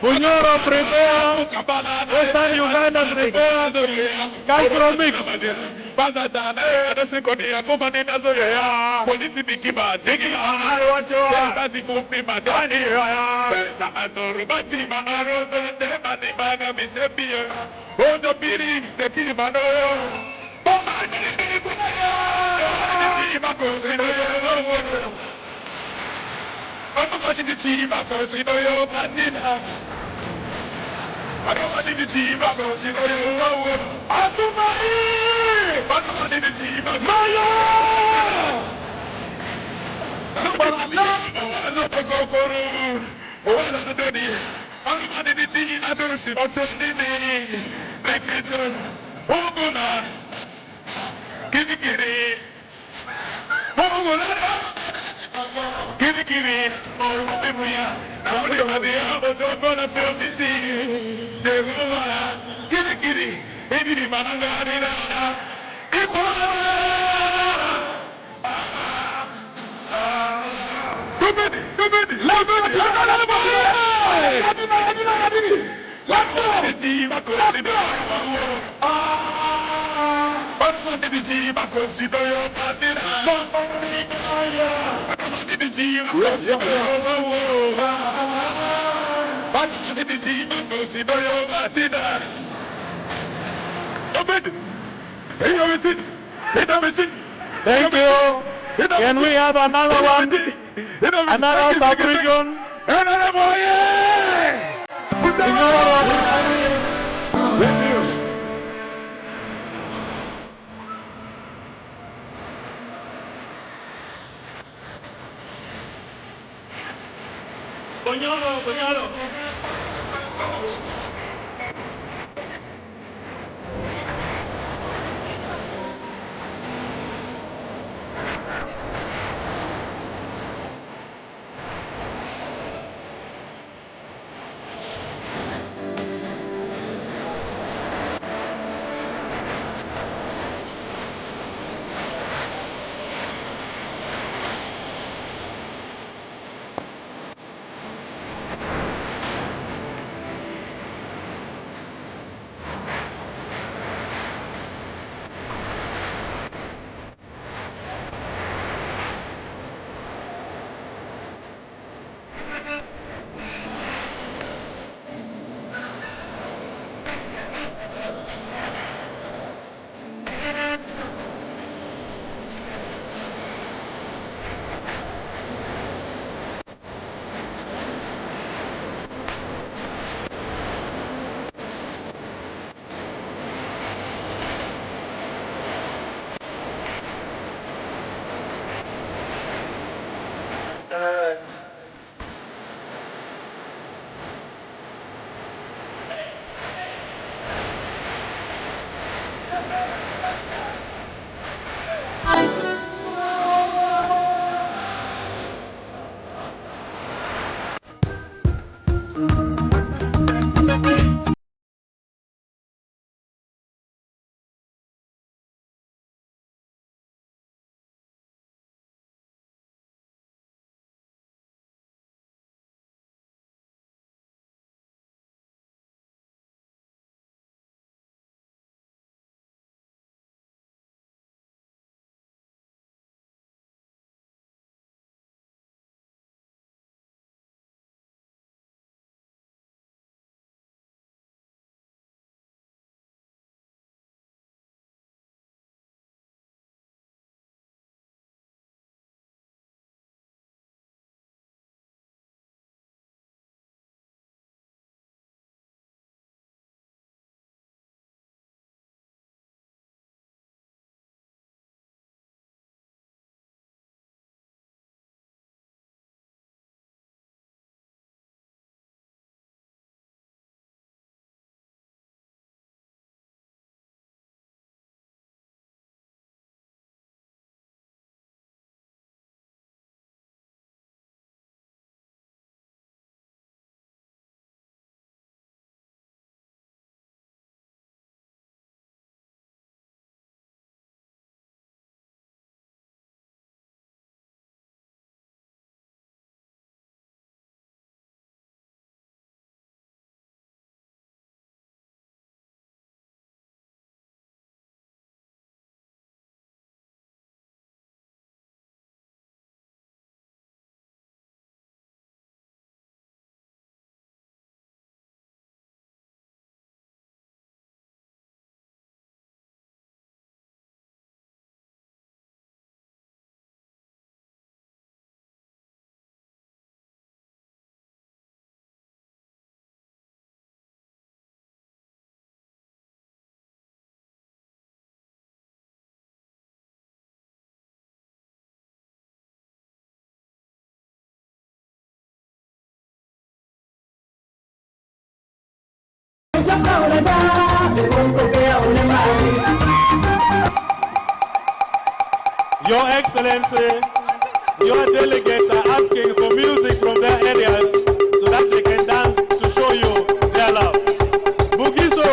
Bunyoro prepare. Western Uganda prepare. Cancro mix. Thank you. Can we have another one? Another sub-region? Bunyoro. Your Excellency, your delegates are asking for music from their area so that they can dance to show you their love. Bukiso!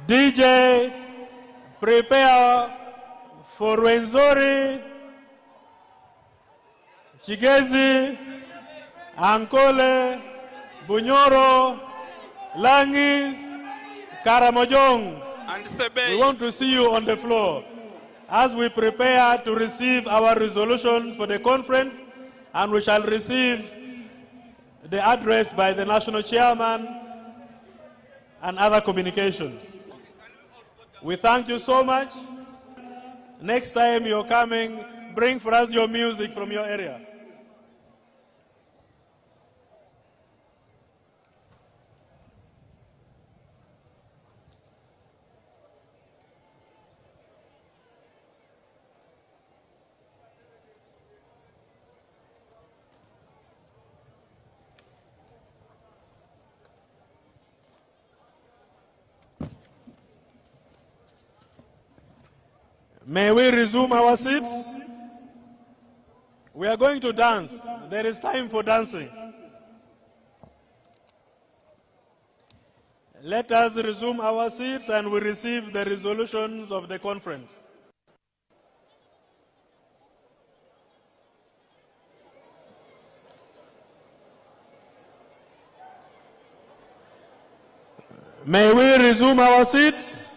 DJ, prepare for Rwenzori, Chigezi, Ankole, Bunyoro, Langis, Karamojong. We want to see you on the floor as we prepare to receive our resolutions for the conference, and we shall receive the address by the national chairman and other communications. We thank you so much. Next time you're coming, bring for us your music from your area. May we resume our seats? We are going to dance. There is time for dancing. Let us resume our seats and we receive the resolutions of the conference. May we resume our seats?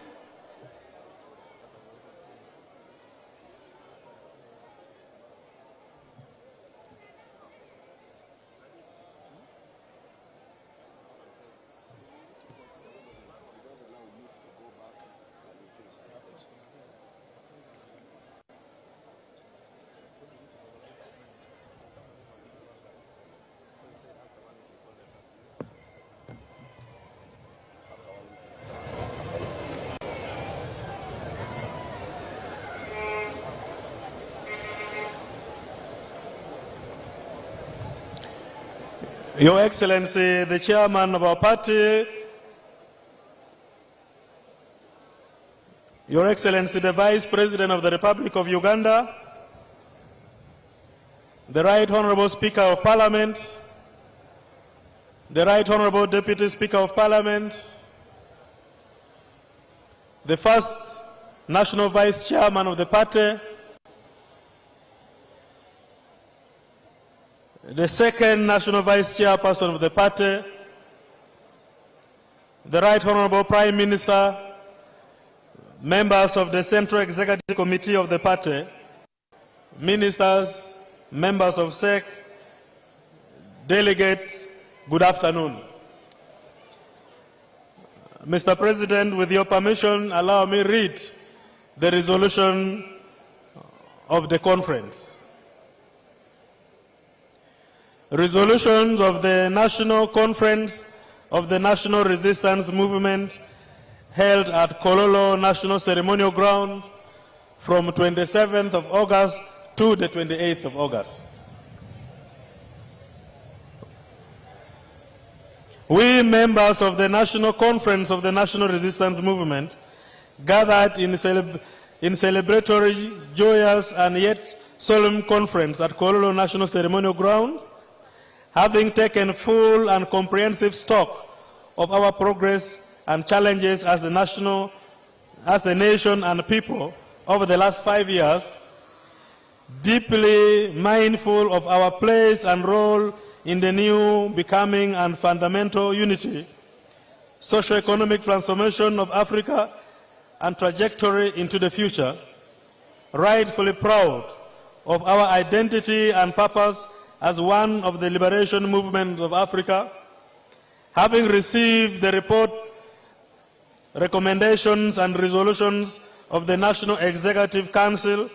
Your Excellency, the Chairman of our party, Your Excellency, the Vice President of the Republic of Uganda, the Right Honorable Speaker of Parliament, the Right Honorable Deputy Speaker of Parliament, the first National Vice Chairman of the party, the second National Vice Chairperson of the party, the Right Honorable Prime Minister, members of the Central Executive Committee of the party, ministers, members of SEC, delegates, good afternoon. Mr. President, with your permission, allow me to read the resolution of the conference. Resolutions of the National Conference of the National Resistance Movement held at Kololo National Ceremonial Ground from 27th of August to the 28th of August. We, members of the National Conference of the National Resistance Movement, gathered in celebratory, joyous, and yet solemn conference at Kololo National Ceremonial Ground, having taken full and comprehensive stock of our progress and challenges as the nation and people over the last 5 years, deeply mindful of our place and role in the new becoming and fundamental unity, socio-economic transformation of Africa, and trajectory into the future, rightfully proud of our identity and purpose as one of the liberation movements of Africa, having received the report, recommendations, and resolutions of the National Executive Council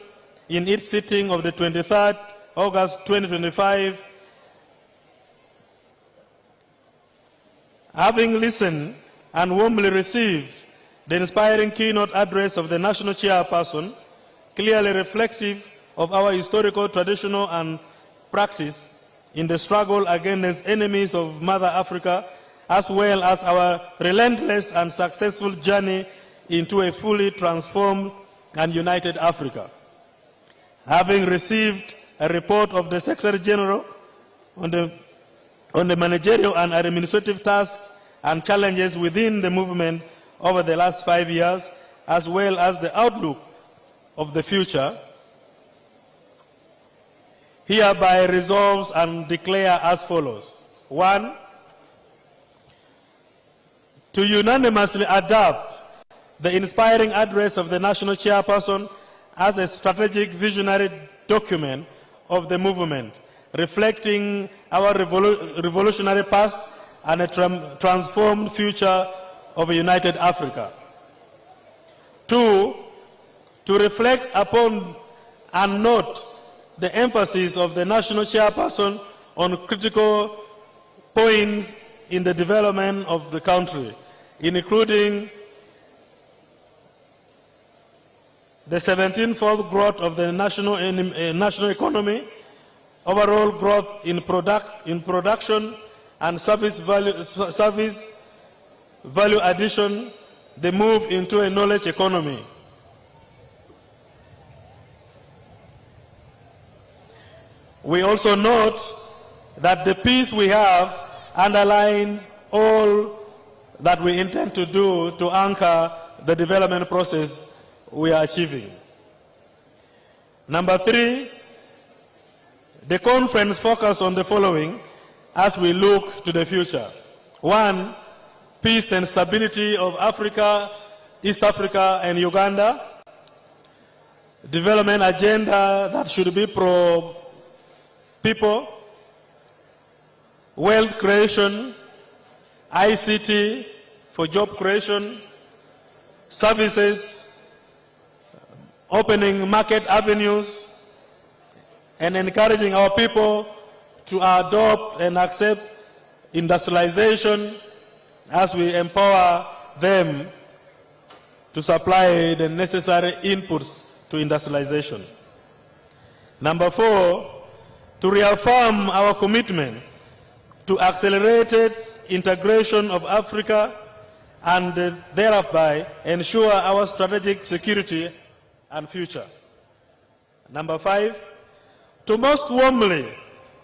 in its sitting of the 23rd August 2025, having listened and warmly received the inspiring keynote address of the National Chairperson, clearly reflective of our historical, traditional, and practice in the struggle against enemies of Mother Africa, as well as our relentless and successful journey into a fully transformed and united Africa. Having received a report of the Secretary General on the managerial and administrative tasks and challenges within the movement over the last 5 years, as well as the outlook of the future, hereby resolves and declare as follows. 1, to unanimously adopt the inspiring address of the National Chairperson as a strategic visionary document of the movement, reflecting our revolutionary past and a transformed future of a united Africa. 2, to reflect upon and note the emphasis of the National Chairperson on critical points in the development of the country, including the 17-fold growth of the national economy, overall growth in production and service value addition, the move into a knowledge economy. We also note that the peace we have underlines all that we intend to do to anchor the development process we are achieving. Number 3, the conference focused on the following as we look to the future. 1, peace and stability of Africa, East Africa, and Uganda. Development agenda that should be pro-people. Wealth creation, ICT for job creation, services, opening market avenues, and encouraging our people to adopt and accept industrialization as we empower them to supply the necessary inputs to industrialization. Number 4, to reaffirm our commitment to accelerated integration of Africa and thereby ensure our strategic security and future. Number 5, to most warmly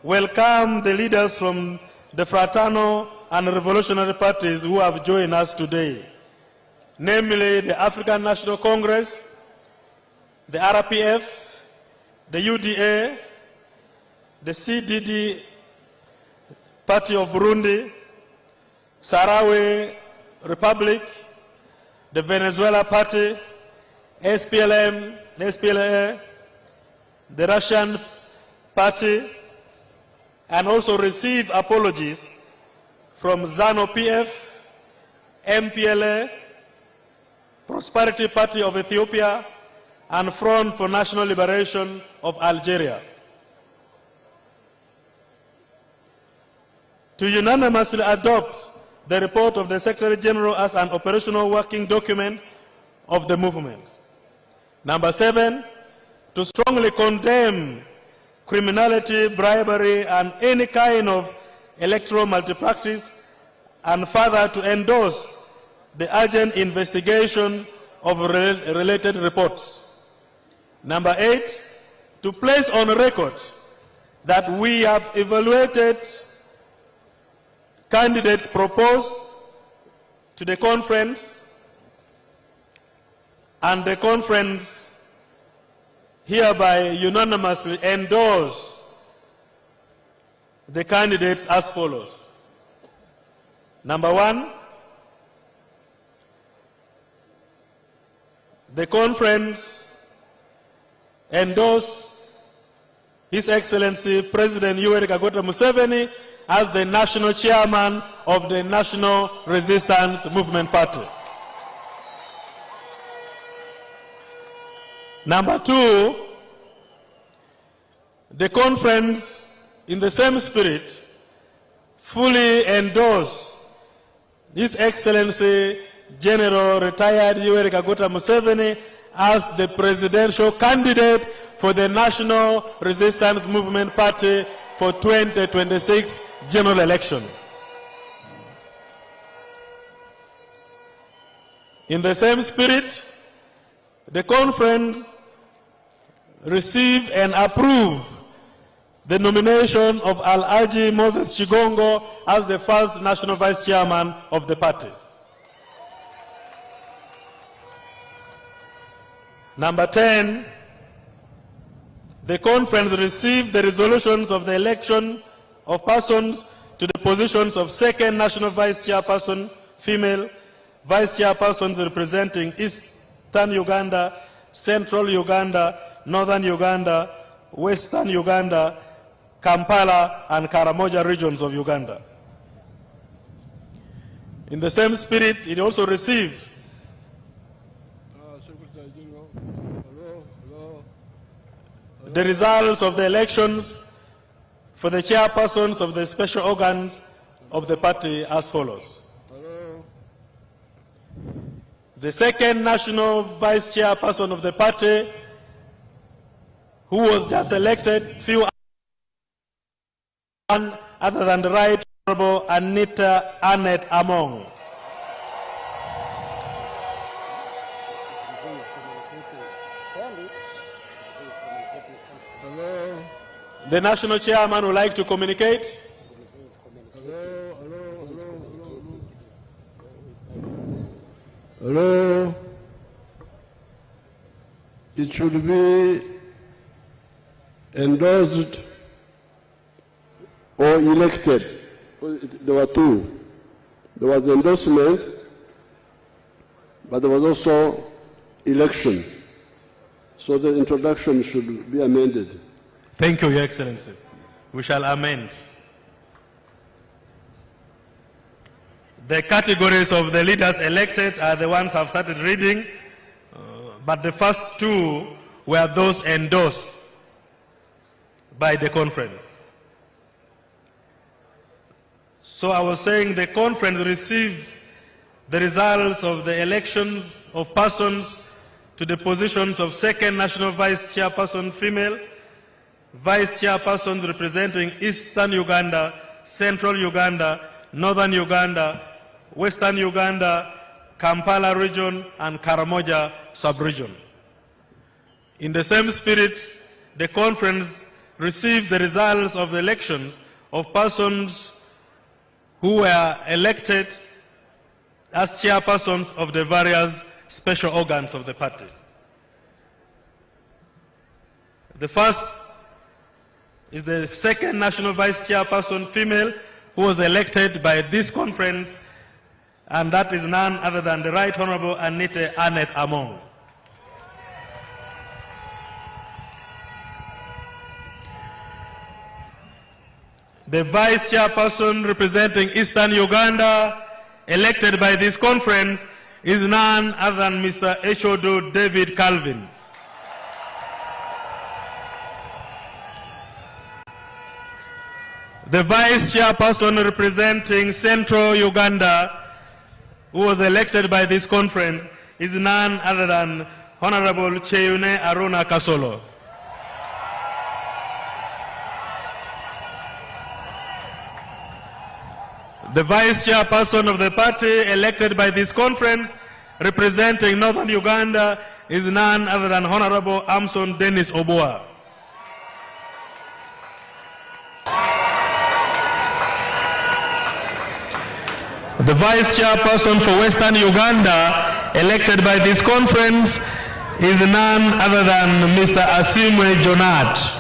welcome the leaders from the fraternal and revolutionary parties who have joined us today, namely the African National Congress, the RPF, the UDA, the CDD Party of Burundi, Sahrawi Republic, the Venezuela Party, SPLM, SPLM, the Russian Party, and also receive apologies from ZANU-PF, MPLA, Prosperity Party of Ethiopia, and Front for National Liberation of Algeria. To unanimously adopt the report of the Secretary General as an operational working document of the movement. Number 7, to strongly condemn criminality, bribery, and any kind of electoral malpractice, and further to endorse the urgent investigation of related reports. Number 8, to place on record that we have evaluated candidates proposed to the conference, and the conference hereby unanimously endorse the candidates as follows. Number 1, the conference endorsed His Excellency President Yoweri Kaguta Museveni as the national chairman of the National Resistance Movement Party. Number 2, the conference, in the same spirit, fully endorsed His Excellency General Retired Yoweri Kaguta Museveni as the presidential candidate for the National Resistance Movement Party for 2026 general election. In the same spirit, the conference received and approved the nomination of Alhaji Moses Chigongo as the first national vice chairman of the party. Number 10, the conference received the resolutions of the election of persons to the positions of second national vice chairperson, female, vice chairpersons representing Eastern Uganda, Central Uganda, Northern Uganda, Western Uganda, Kampala, and Karamoja regions of Uganda. In the same spirit, it also received the results of the elections for the chairpersons of the special organs of the party as follows. The second national vice chairperson of the party, who was just elected few hours other than the Right Honorable Anita Annette Among. The national chairman would like to communicate. Hello. It should be endorsed or elected. There were two. There was endorsement, but there was also election. So the introduction should be amended. Thank you, Your Excellency. We shall amend. The categories of the leaders elected are the ones I've started reading, but the first two were those endorsed by the conference. So I was saying the conference received the results of the elections of persons to the positions of second national vice chairperson female, vice chairpersons representing Eastern Uganda, Central Uganda, Northern Uganda, Western Uganda, Kampala region, and Karamoja sub-region. In the same spirit, the conference received the results of the elections of persons who were elected as chairpersons of the various special organs of the party. The first is the second national vice chairperson female who was elected by this conference, and that is none other than the Right Honorable Anita Annette Among. The vice chairperson representing Eastern Uganda, elected by this conference, is none other than Mr. Eshodo David Calvin. The vice chairperson representing Central Uganda, who was elected by this conference, is none other than Honorable Cheyune Aruna Kasolo. The vice chairperson of the party elected by this conference representing Northern Uganda is none other than Honorable Amson Dennis Oboa. The vice chairperson for Western Uganda elected by this conference is none other than Mr. Asimwe Jonat.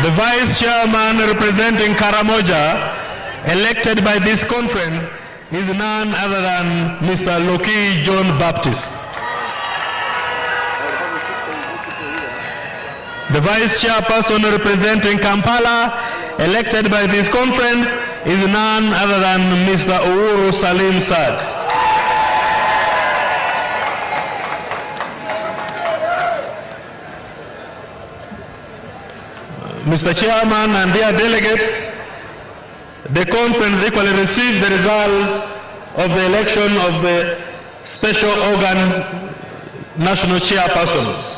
The vice chairman representing Karamoja, elected by this conference, is none other than Mr. Loki John Baptist. The vice chairperson representing Kampala, elected by this conference, is none other than Mr. Uhuru Salim Sad. Mr. Chairman and dear delegates, the conference equally received the results of the election of the special organs national chairpersons.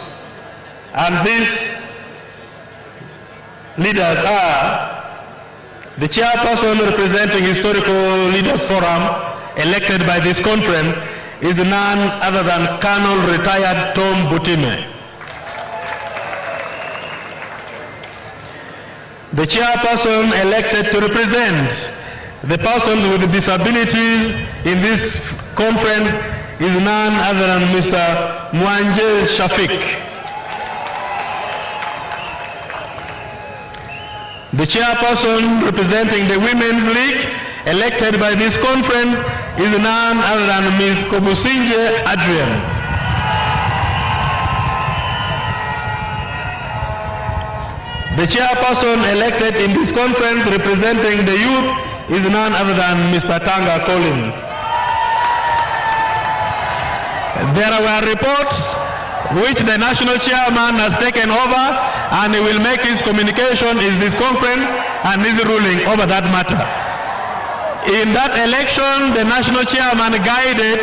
And these leaders are the chairperson representing Historical Leaders Forum, elected by this conference, is none other than Colonel Retired Tom Butime. The chairperson elected to represent the persons with disabilities in this conference is none other than Mr. Mwanje Shafik. The chairperson representing the Women's League, elected by this conference, is none other than Ms. Kobusinje Adrian. The chairperson elected in this conference representing the youth is none other than Mr. Tanga Collins. There were reports which the national chairman has taken over, and he will make his communication in this conference and his ruling over that matter. In that election, the national chairman guided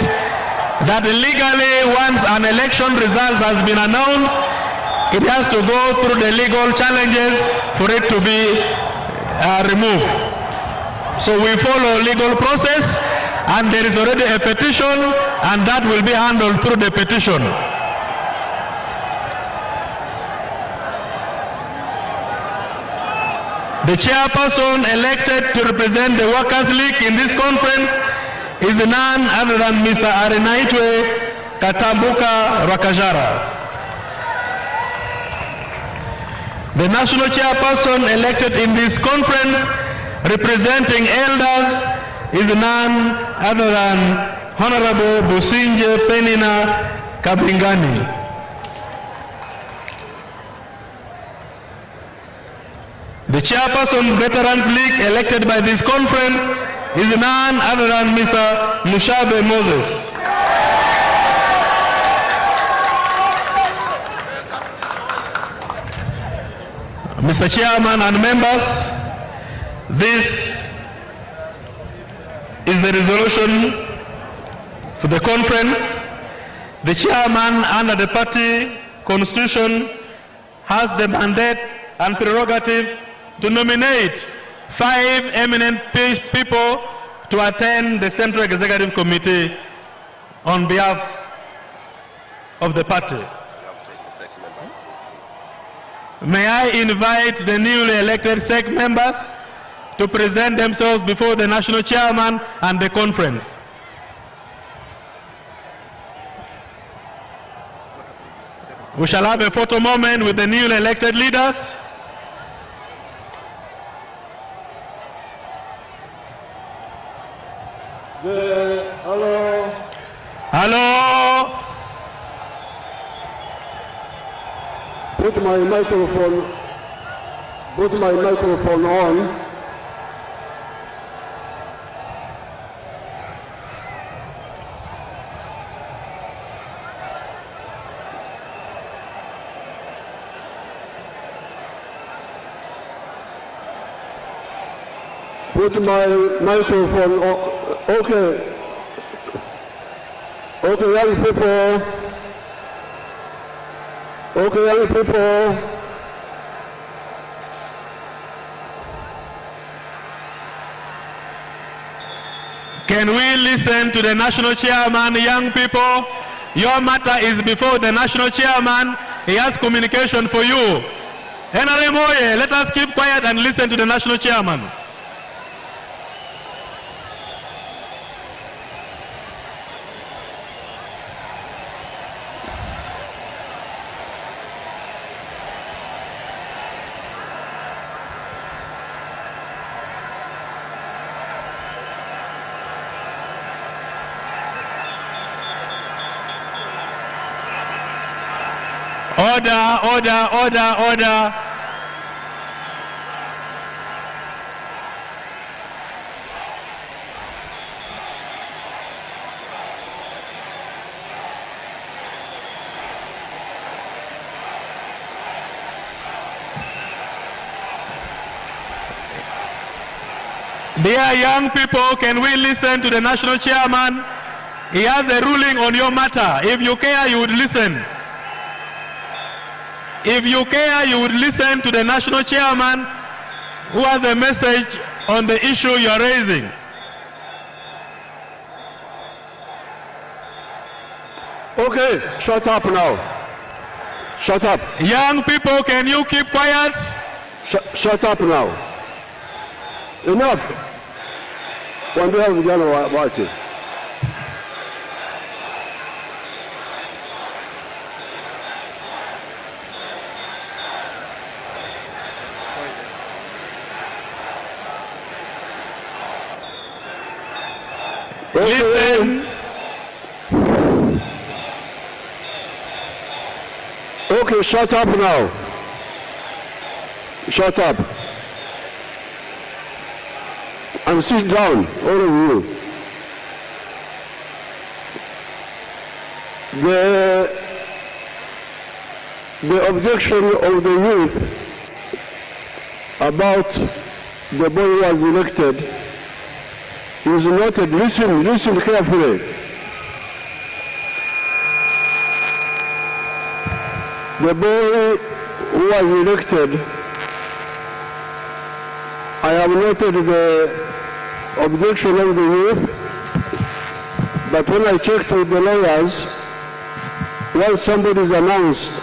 that legally, once an election result has been announced, it has to go through the legal challenges for it to be removed. So we follow legal process, and there is already a petition, and that will be handled through the petition. The chairperson elected to represent the Workers' League in this conference is none other than Mr. Arenaitwe Katambuka Rakajara. The national chairperson elected in this conference representing elders is none other than Honorable Businje Penina Kabingani. The chairperson Veterans League elected by this conference is none other than Mr. Mushabe Moses. Mr. Chairman and members, this is the resolution for the conference. The chairman under the party Constitution has the mandate and prerogative to nominate 5 eminent people to attend the Central Executive Committee on behalf of the party. May I invite the newly elected SEC members to present themselves before the national chairman and the conference. We shall have a photo moment with the newly elected leaders. Hello. Hello. Put my microphone on. Put my microphone on. Okay. Okay, young people. Okay, young people. Can we listen to the national chairman, young people? Your matter is before the national chairman. He has communication for you. Nrm Oye, let us keep quiet and listen to the national chairman. Order, order, order, order. Dear young people, can we listen to the national chairman? He has a ruling on your matter. If you care, you would listen. If you care, you would listen to the national chairman who has a message on the issue you are raising. Okay, shut up now. Shut up. Young people, can you keep quiet? Shut up now. Enough. Waambia vijana waache. Listen. Okay, shut up now. Shut up. And sit down, all of you. The objection of the youth about the boy who was elected is noted. Listen carefully. The boy who was elected, I have noted the objection of the youth, but when I checked with the lawyers, once somebody is announced,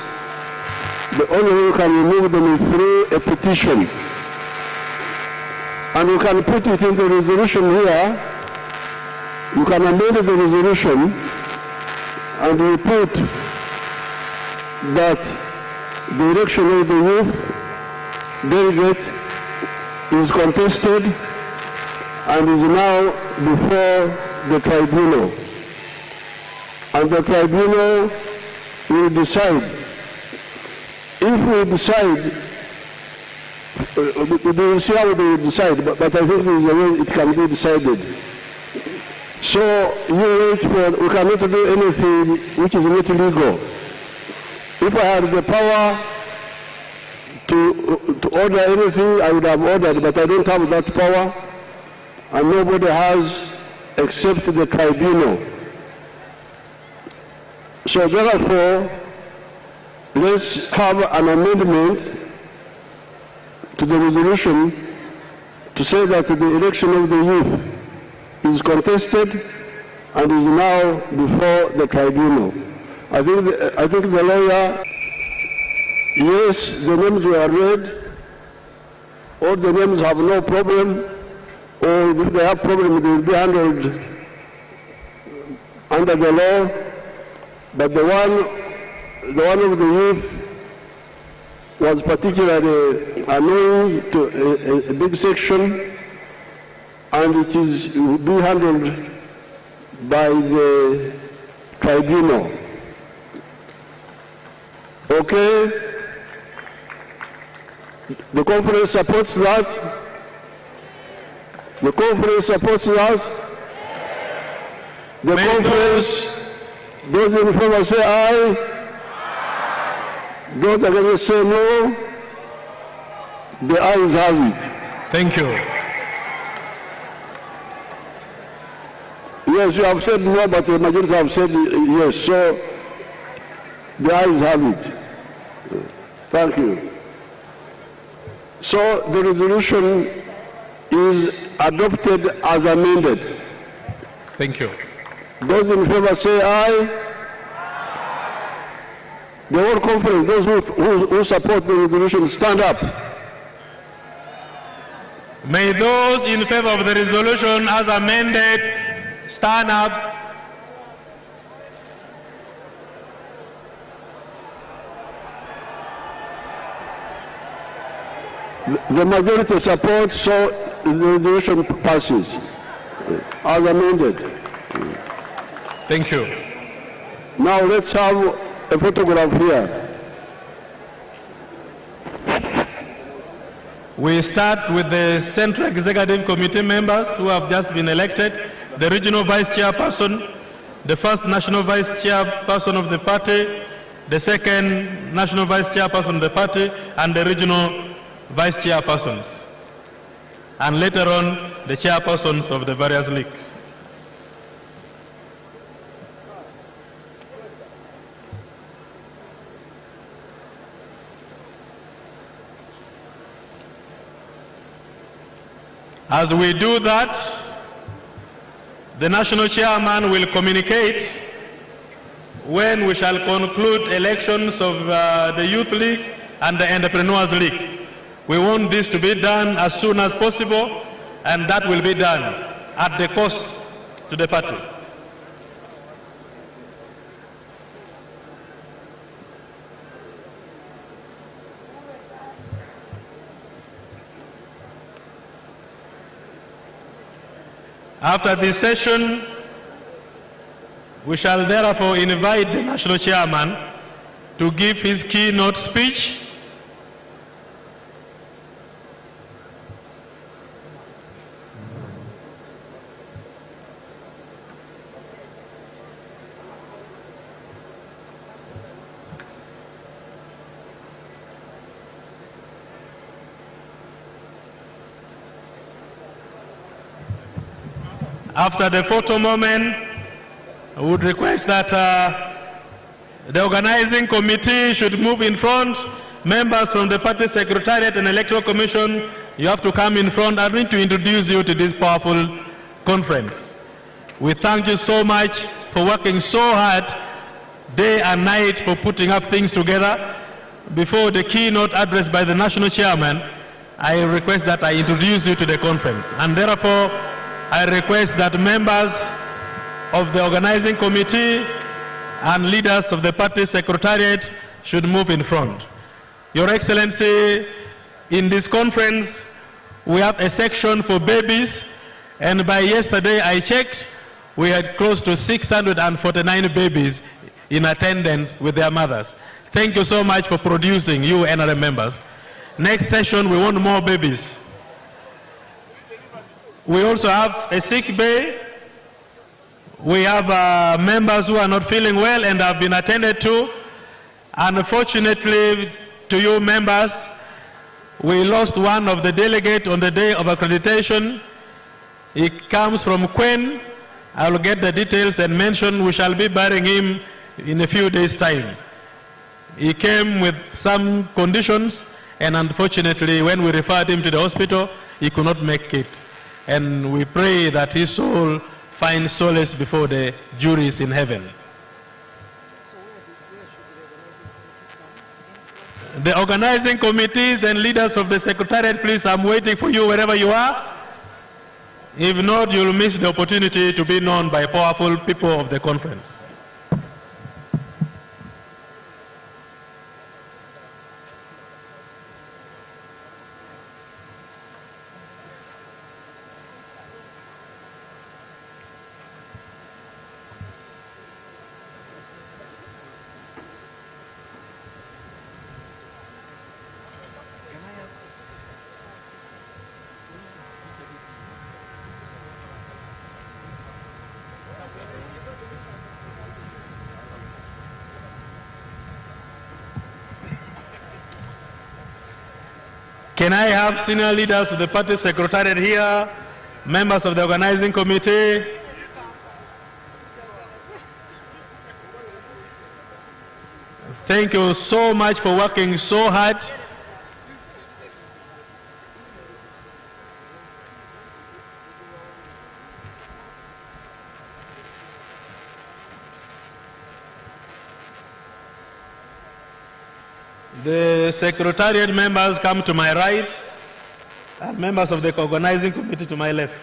the only way you can remove them is through a petition. And you can put it in the resolution here. You can amend the resolution and you put that the election of the youth delegate is contested and is now before the tribunal. And the tribunal will decide. If we decide, we will see how they decide, but I think there is a way it can be decided. So you wait for, we cannot do anything which is not legal. If I had the power to order anything, I would have ordered, but I don't have that power, and nobody has except the tribunal. So therefore, let's have an amendment to the resolution to say that the election of the youth is contested and is now before the tribunal. I think the lawyer, yes, the names were read. All the names have no problem, or if they have problem, they will be handled under the law. But the one of the youth was particularly annoying to a big section, and it will be handled by the tribunal. Okay? The conference supports that. The conference supports that. The conference, those in favor say aye. Those against say no. The ayes have it. Thank you. Yes, you have said no, but the majority have said yes. So the ayes have it. Thank you. So the resolution is adopted as amended. Thank you. Those in favor say aye. The whole conference, those who support the resolution, stand up. May those in favor of the resolution as amended stand up. The majority supports, so the resolution passes as amended. Thank you. Now let's have a photograph here. We start with the Central Executive Committee members who have just been elected, the regional vice chairperson, the first national vice chairperson of the party, the second national vice chairperson of the party, and the regional vice chairpersons, and later on the chairpersons of the various leagues. As we do that, the national chairman will communicate when we shall conclude elections of the Youth League and the Entrepreneurs League. We want this to be done as soon as possible, and that will be done at the cost to the party. After this session, we shall therefore invite the national chairman to give his keynote speech. After the photo moment, I would request that the organizing committee should move in front. Members from the party secretariat and electoral commission, you have to come in front. I need to introduce you to this powerful conference. We thank you so much for working so hard day and night for putting up things together. Before the keynote address by the national chairman, I request that I introduce you to the conference. And therefore, I request that members of the organizing committee and leaders of the party secretariat should move in front. Your Excellency, in this conference, we have a section for babies, and by yesterday I checked, we had close to 649 babies in attendance with their mothers. Thank you so much for producing, you NRM members. Next session, we want more babies. We also have a sick bay. We have members who are not feeling well and have been attended to. Unfortunately, to you members, we lost one of the delegates on the day of accreditation. He comes from Quen. I will get the details and mention we shall be burying him in a few days' time. He came with some conditions, and unfortunately, when we referred him to the hospital, he could not make it. And we pray that his soul finds solace before the juries in heaven. The organizing committees and leaders of the Secretariat, please, I'm waiting for you wherever you are. If not, you'll miss the opportunity to be known by powerful people of the conference. Can I have senior leaders of the party secretariat here, members of the organizing committee? Thank you so much for working so hard. The secretariat members come to my right, and members of the organizing committee to my left.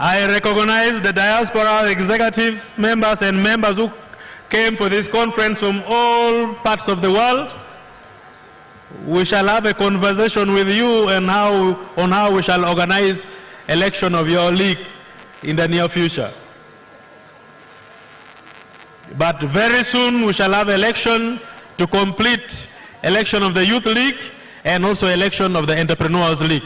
I recognize the diaspora executive members and members who came for this conference from all parts of the world. We shall have a conversation with you on how we shall organize election of your league in the near future. But very soon we shall have election to complete election of the Youth League and also election of the Entrepreneurs League.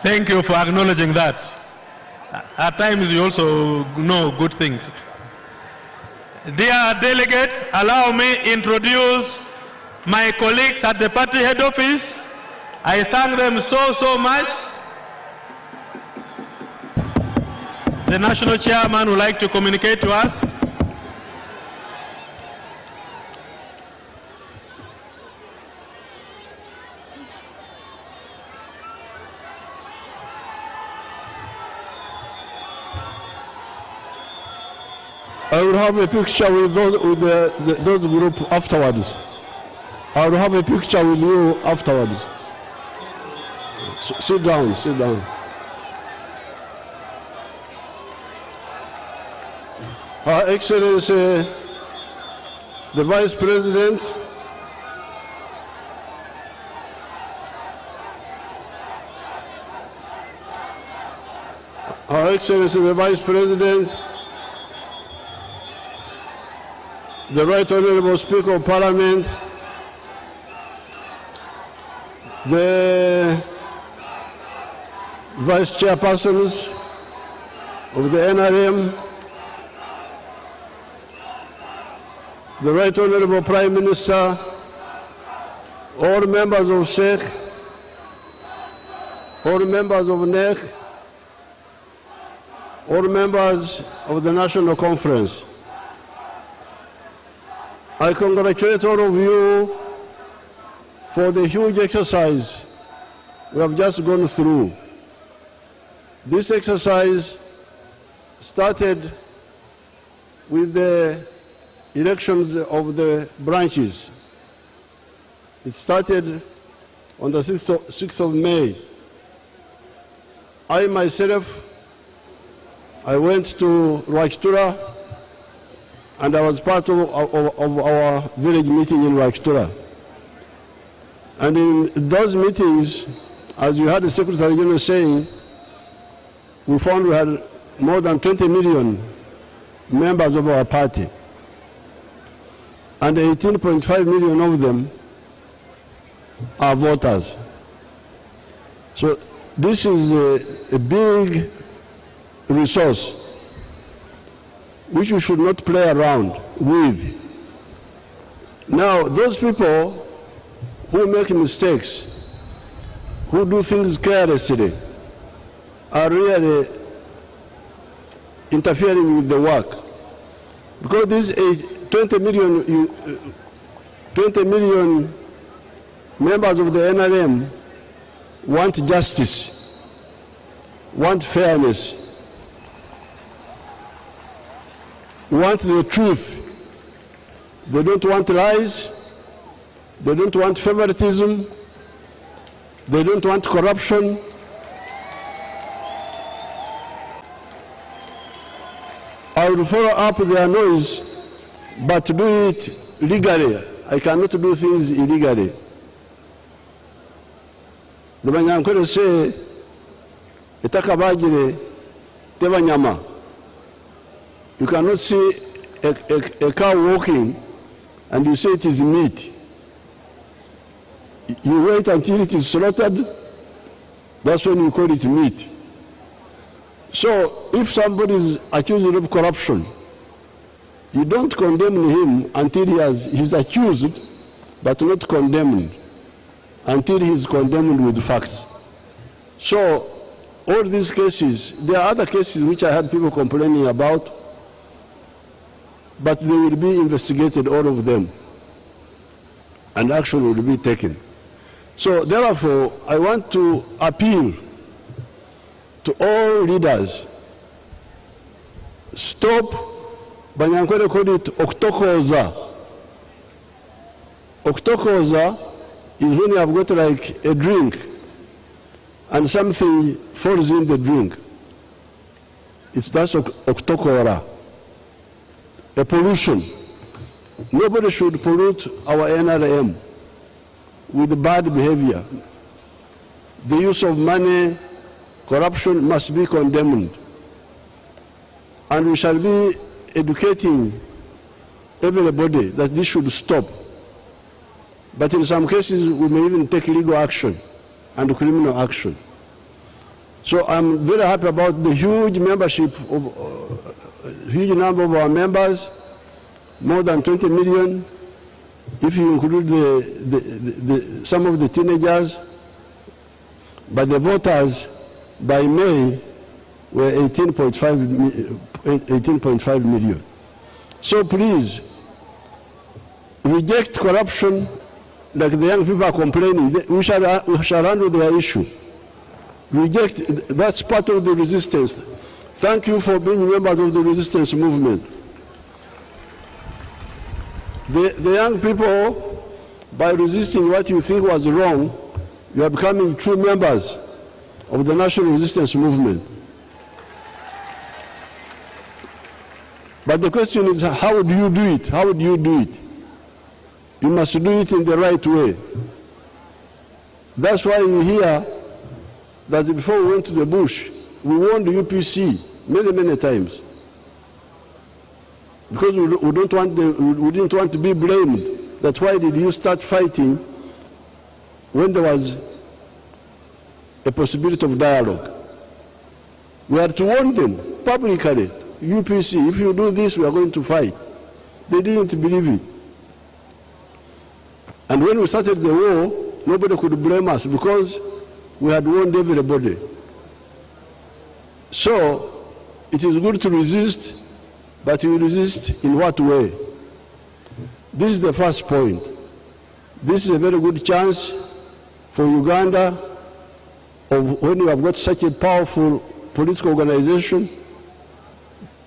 Thank you for acknowledging that. At times you also know good things. Dear delegates, allow me to introduce my colleagues at the party head office. I thank them so much. The national chairman would like to communicate to us. I will have a picture with those group afterwards. I will have a picture with you afterwards. So, sit down, sit down. Her Excellency, the Vice President, Her Excellency, the Vice President, the Right Honorable Speaker of Parliament, the Vice Chairpersons of the NRM, the Right Honorable Prime Minister, all members of SEC, all members of NEC, all members of the National Conference. I congratulate all of you for the huge exercise we have just gone through. This exercise started with the elections of the branches. It started on the 6th of May. I myself, I went to Rwachtura, and I was part of our village meeting in Rwachtura. And in those meetings, as you heard the Secretary General saying, we found we had more than 20 million members of our party. And 18.5 million of them our voters. So this is a big resource which we should not play around with. Now, those people who make mistakes, who do things carelessly, are really interfering with the work. Because these 20 million members of the NRM want justice, want fairness, want the truth. They don't want lies, they don't want favoritism, they don't want corruption. I will follow up their noise, but do it legally. I cannot do things illegally. The Banyankole say, "Etakabajire tebanyama." You cannot see a cow walking and you say it is meat. You wait until it is slaughtered, that's when you call it meat. So if somebody is accused of corruption, you don't condemn him until he's accused, but not condemned, until he's condemned with facts. So all these cases, there are other cases which I had people complaining about, but they will be investigated, all of them, and action will be taken. So therefore, I want to appeal to all leaders, stop, Banyankole called it oktokoza. Oktokoza is when you have got like a drink and something falls in the drink. That's oktokora, a pollution. Nobody should pollute our NRM with bad behavior. The use of money, corruption must be condemned. And we shall be educating everybody that this should stop. But in some cases, we may even take legal action and criminal action. So I'm very happy about the huge membership of huge number of our members, more than 20 million, if you include some of the teenagers. But the voters by May were 18.5 million. So please, reject corruption like the young people are complaining. We shall handle their issue. Reject, that's part of the resistance. Thank you for being members of the resistance movement. The young people, by resisting what you think was wrong, you are becoming true members of the national resistance movement. But the question is, how do you do it? How do you do it? You must do it in the right way. That's why you hear that before we went to the bush, we warned the UPC many times. Because we didn't want to be blamed. That's why did you start fighting when there was a possibility of dialogue. We had to warn them publicly, UPC, if you do this, we are going to fight. They didn't believe it. And when we started the war, nobody could blame us because we had warned everybody. So it is good to resist, but you resist in what way? This is the first point. This is a very good chance for Uganda, when you have got such a powerful political organization.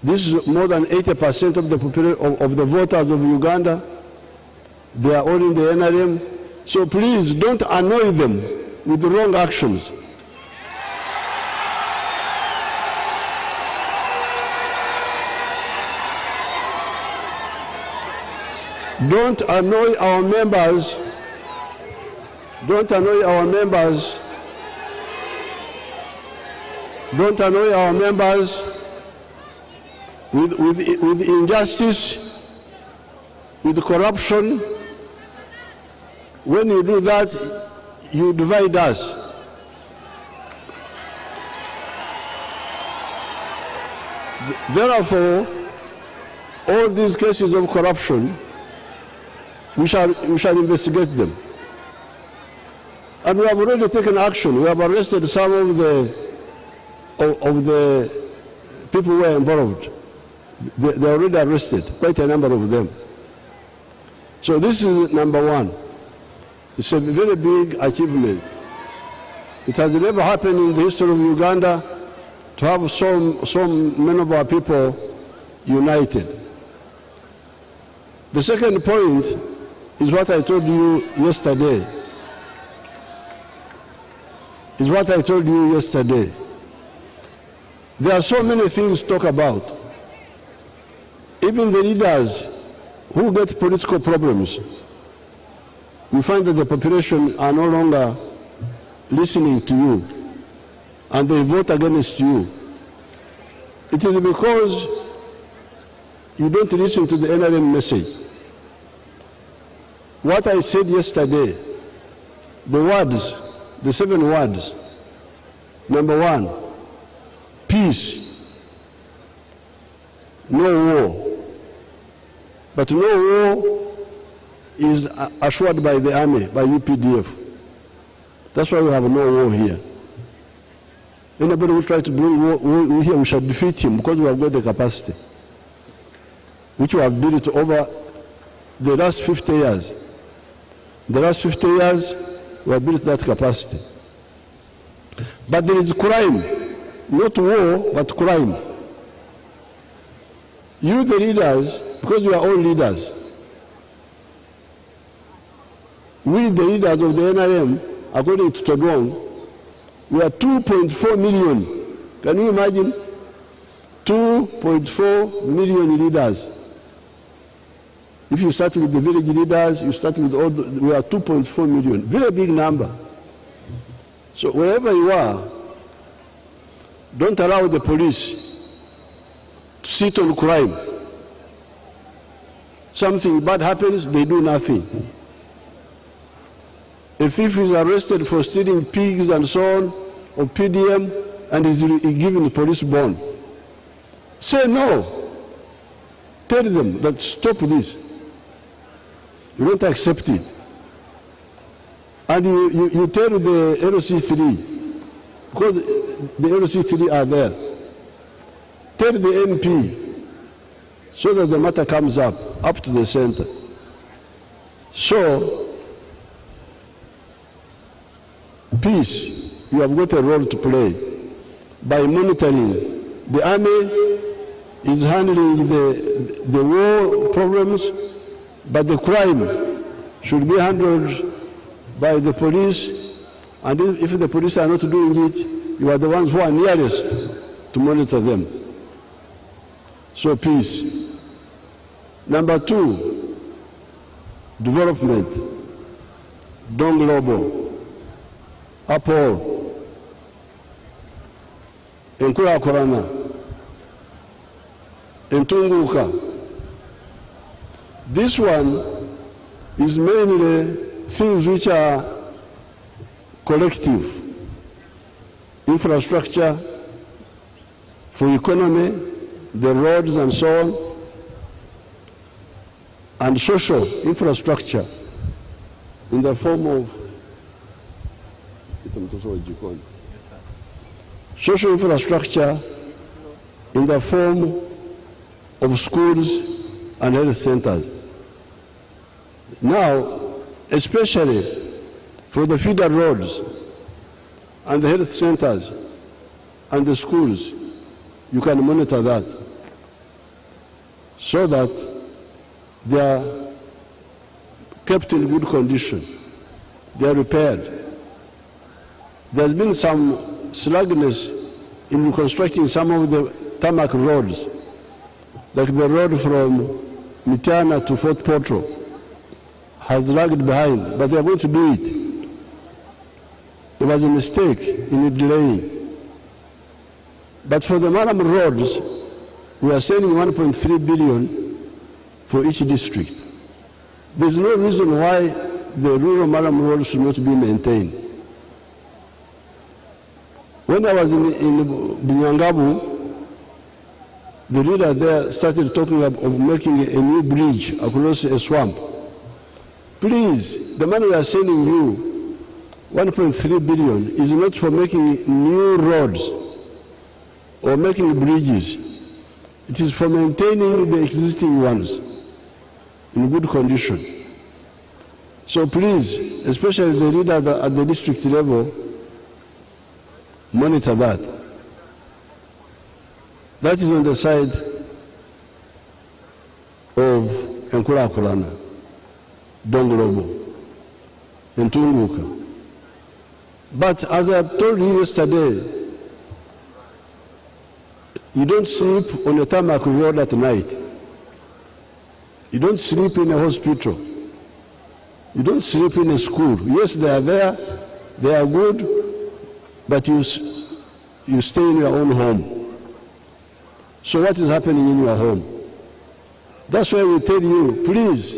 This is more than 80% of the voters of Uganda. They are all in the NRM. So please don't annoy them with the wrong actions. Don't annoy our members. Don't annoy our members. Don't annoy our members with injustice, with corruption, When you do that, you divide us. Therefore, all these cases of corruption, we shall investigate them. And we have already taken action. We have arrested some of the people who were involved. They are already arrested, quite a number of them. So this is number one. It's a very big achievement. It has never happened in the history of Uganda to have so many of our people united. The second point is what I told you yesterday. There are so many things to talk about. Even the leaders who get political problems, we find that the population are no longer listening to you and they vote against you. It is because you don't listen to the NRM message. What I said yesterday, the 7 words. Number 1, peace, no war. But no war is assured by the army, by UPDF. That's why we have no war here. Anybody who tries to bring war here, we shall defeat him because we have got the capacity, which we have built over the last 50 years. The last 50 years, we have built that capacity. But there is crime, not war, but crime. You, the leaders, because you are all leaders, we, the leaders of the NRM, according to Todwong, we are 2.4 million. Can you imagine? 2.4 million leaders. If you start with the village leaders, you start with all, we are 2.4 million. Very big number. So wherever you are, don't allow the police to sit on crime. Something bad happens, they do nothing. A thief is arrested for stealing pigs and so on, or PDM, and is given police bond. Say no. Tell them that stop this. You don't accept it. And you tell the LC3, because the LC3 are there. Tell the MP, so that the matter comes up to the center. So, peace, you have got a role to play by monitoring. The army is handling the war problems, but the crime should be handled by the police, and if the police are not doing it, you are the ones who are nearest to monitor them. So peace. Number 2, development. Don Global, Apple, Enkula Korana, Entunguka. This one is mainly things which are collective. Infrastructure for economy, the roads and so on, and social infrastructure in the form of social infrastructure in the form of schools and health centers. Now, especially for the feeder roads and the health centers and the schools, you can monitor that so that they are kept in good condition. They are repaired. There's been some sluggishness in reconstructing some of the tarmac roads, like the road from Mitana to Fort Portal has lagged behind, but they are going to do it. There was a mistake in the delay. But for the Nrm roads, we are saving 1.3 billion for each district. There's no reason why the rural Maram road should not be maintained. When I was in Binyangabu, the leader there started talking of making a new bridge across a swamp. Please, the money we are sending you, 1.3 billion, is not for making new roads or making bridges. It is for maintaining the existing ones in good condition. So please, especially the leader at the district level, monitor that. That is on the side of Nkurakurana, Dongolobo, and Tunguka. But as I told you yesterday, you don't sleep on a tarmac road at night. You don't sleep in a hospital. You don't sleep in a school. Yes, they are there, they are good, but you stay in your own home. So what is happening in your home? That's why we tell you, please,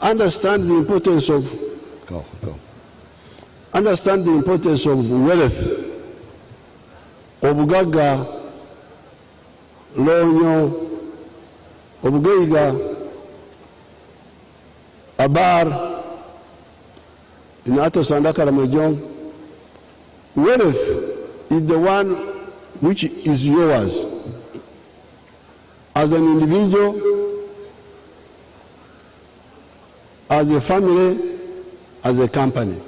understand the importance of, understand the importance of wealth, Obugaga, Lonyo, Obugaiga, Abar, in Atos and Akaramajong. Wealth is the one which is yours as an individual, as a family, as a company.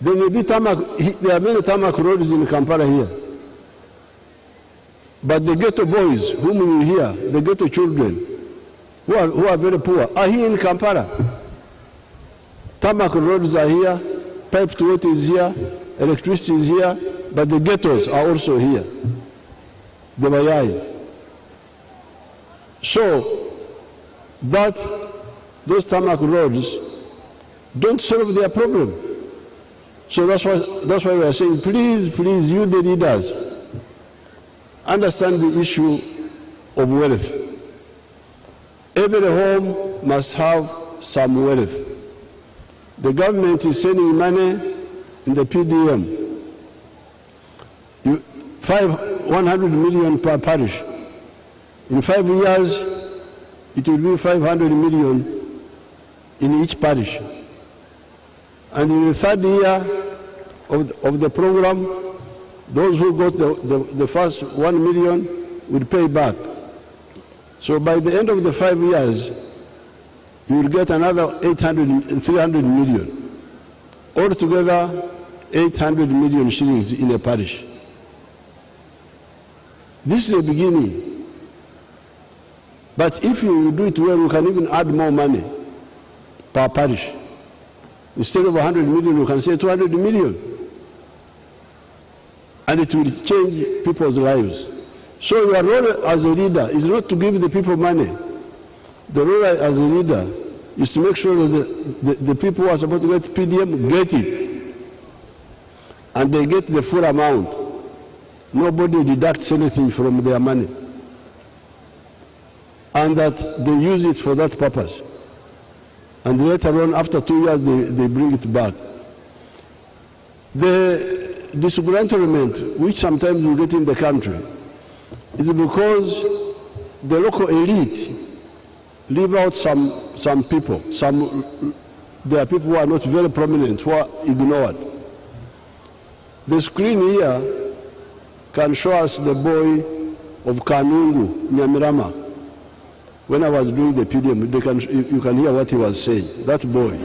There may be tarmac, there are many tarmac roads in Kampala here. But the ghetto boys whom you hear, the ghetto children, who are very poor, are here in Kampala. Tarmac roads are here, piped water is here, electricity is here, but the ghettos are also here. The Mayai. So that those tarmac roads don't solve their problem. So that's why we are saying, please, please, you the leaders, understand the issue of wealth. Every home must have some wealth. The government is sending money in the PDM, 100 million per parish. In 5 years, it will be 500 million in each parish. And in the third year of the program, those who got the first 1 million will pay back. So by the end of the 5 years, you will get another 300 million. Altogether, 800 million shillings in a parish. This is the beginning. But if you do it well, you can even add more money per parish. Instead of 100 million, you can say 200 million. And it will change people's lives. So your role as a leader is not to give the people money. The role as a leader is to make sure that the people who are supposed to get PDM get it. And they get the full amount. Nobody deducts anything from their money. And that they use it for that purpose. And later on, after 2 years, they bring it back. The disgruntlement, which sometimes we get in the country, is because the local elite leave out some people. There are people who are not very prominent, who are ignored. The screen here can show us the boy of Kanungu, Nyamirama. When I was doing the PDM, you can hear what he was saying. That boy.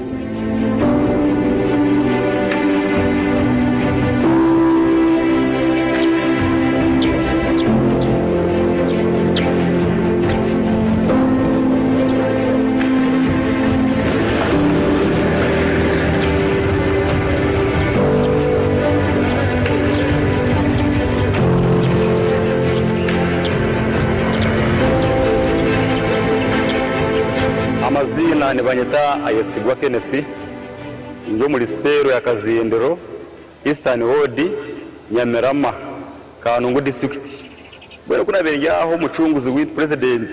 Amazina nibanyeta ayesigwa Kenesi njo muri sero ya Kazindero Eastern Ward Nyamirama Kanungu district bwera kuna benyaho mucunguzi with president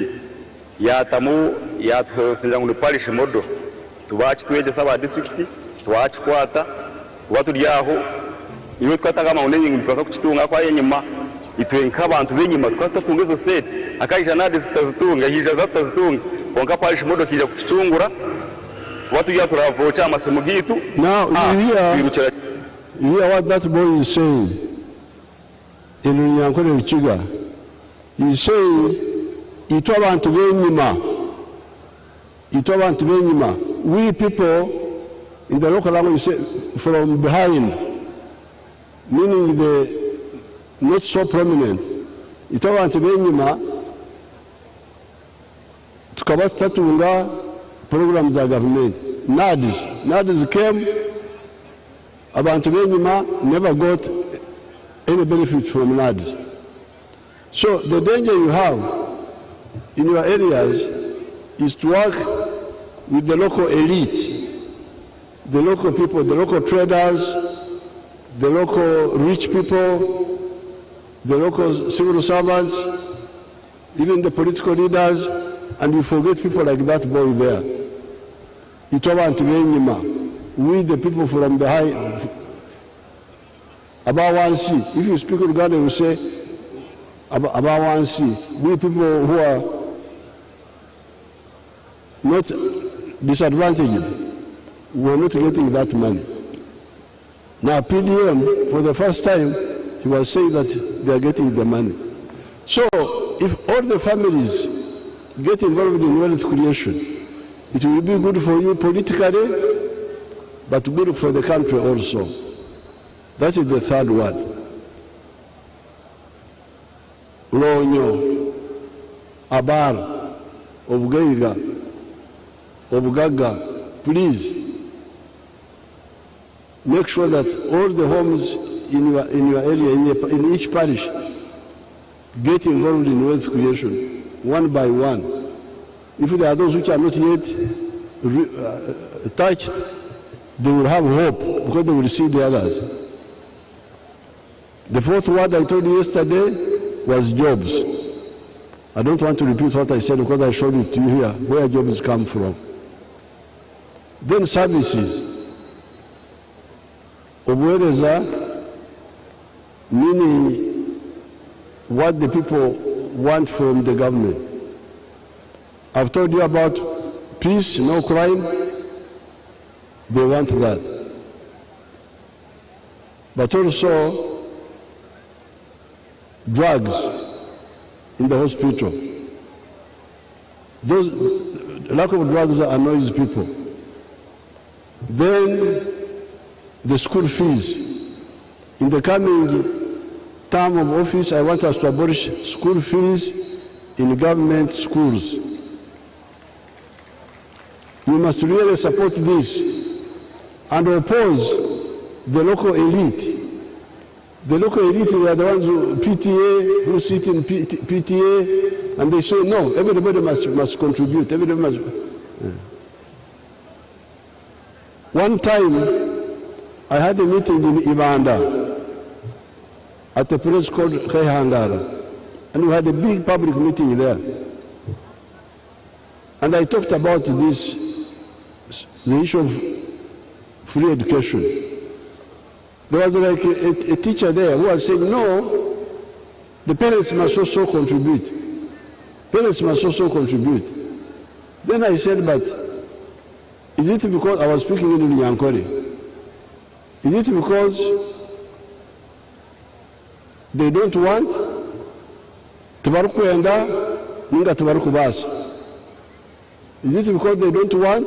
yatamu yathosinja ngo parish modo tubakitwegesa aba district twakikwata kuba turi aho iyo twataga amawundi tukaza kukitunga kwa yenyuma itwe nk'abantu b'enyuma twatatunga izo sete akaisha nade zitazitunga hija zatazitunga konka parish modoka ija kutucungura kuba tujya turavoca amasomo gitu. Now you hear what that boy is saying in Nyankore Rukiga. He's saying itwa abantu b'enyuma, itwa abantu b'enyuma. We people in the local language say from behind, meaning the not so prominent. Itwa abantu b'enyuma tukaba tutatunga programs za government. NADS came, abantu b'enyuma never got any benefit from NADS. So the danger you have in your areas is to work with the local elite, the local people, the local traders, the local rich people, the local civil servants, even the political leaders, and you forget people like that boy there. We the people from the high, about 1C. If you speak Uganda, you say about 1C. We people who are not disadvantaged, we are not getting that money. Now PDM, for the first time, he was saying that they are getting the money. So if all the families get involved in wealth creation, it will be good for you politically, but good for the country also. That is the third word. Lonyo, Abar, Obugaiga, Obugaga, please make sure that all the homes in your area, in each parish, get involved in wealth creation, one by one. If there are those which are not yet touched, they will have hope because they will see the others. The fourth word I told you yesterday was jobs. I don't want to repeat what I said because I showed it to you here, where jobs come from. Then services. Obuereza, meaning what the people want from the government. I've told you about peace, no crime. They want that. But also drugs in the hospital. Those lack of drugs annoys people. Then the school fees. In the coming term of office, I want us to abolish school fees in government schools. We must really support this and oppose the local elite. The local elite are the ones PTA, who sit in PTA, and they say, no, everybody must contribute. Everybody must. One time, I had a meeting in Ibanda at a place called Kaihangara, and we had a big public meeting there. And I talked about this, the issue of free education. There was like a teacher there who was saying, no, the parents must also contribute. Parents must also contribute. Then I said, but is it because I was speaking in Nyankore? Is it because they don't want tubarukwenda ninga tubarukubasa? Is it because they don't want,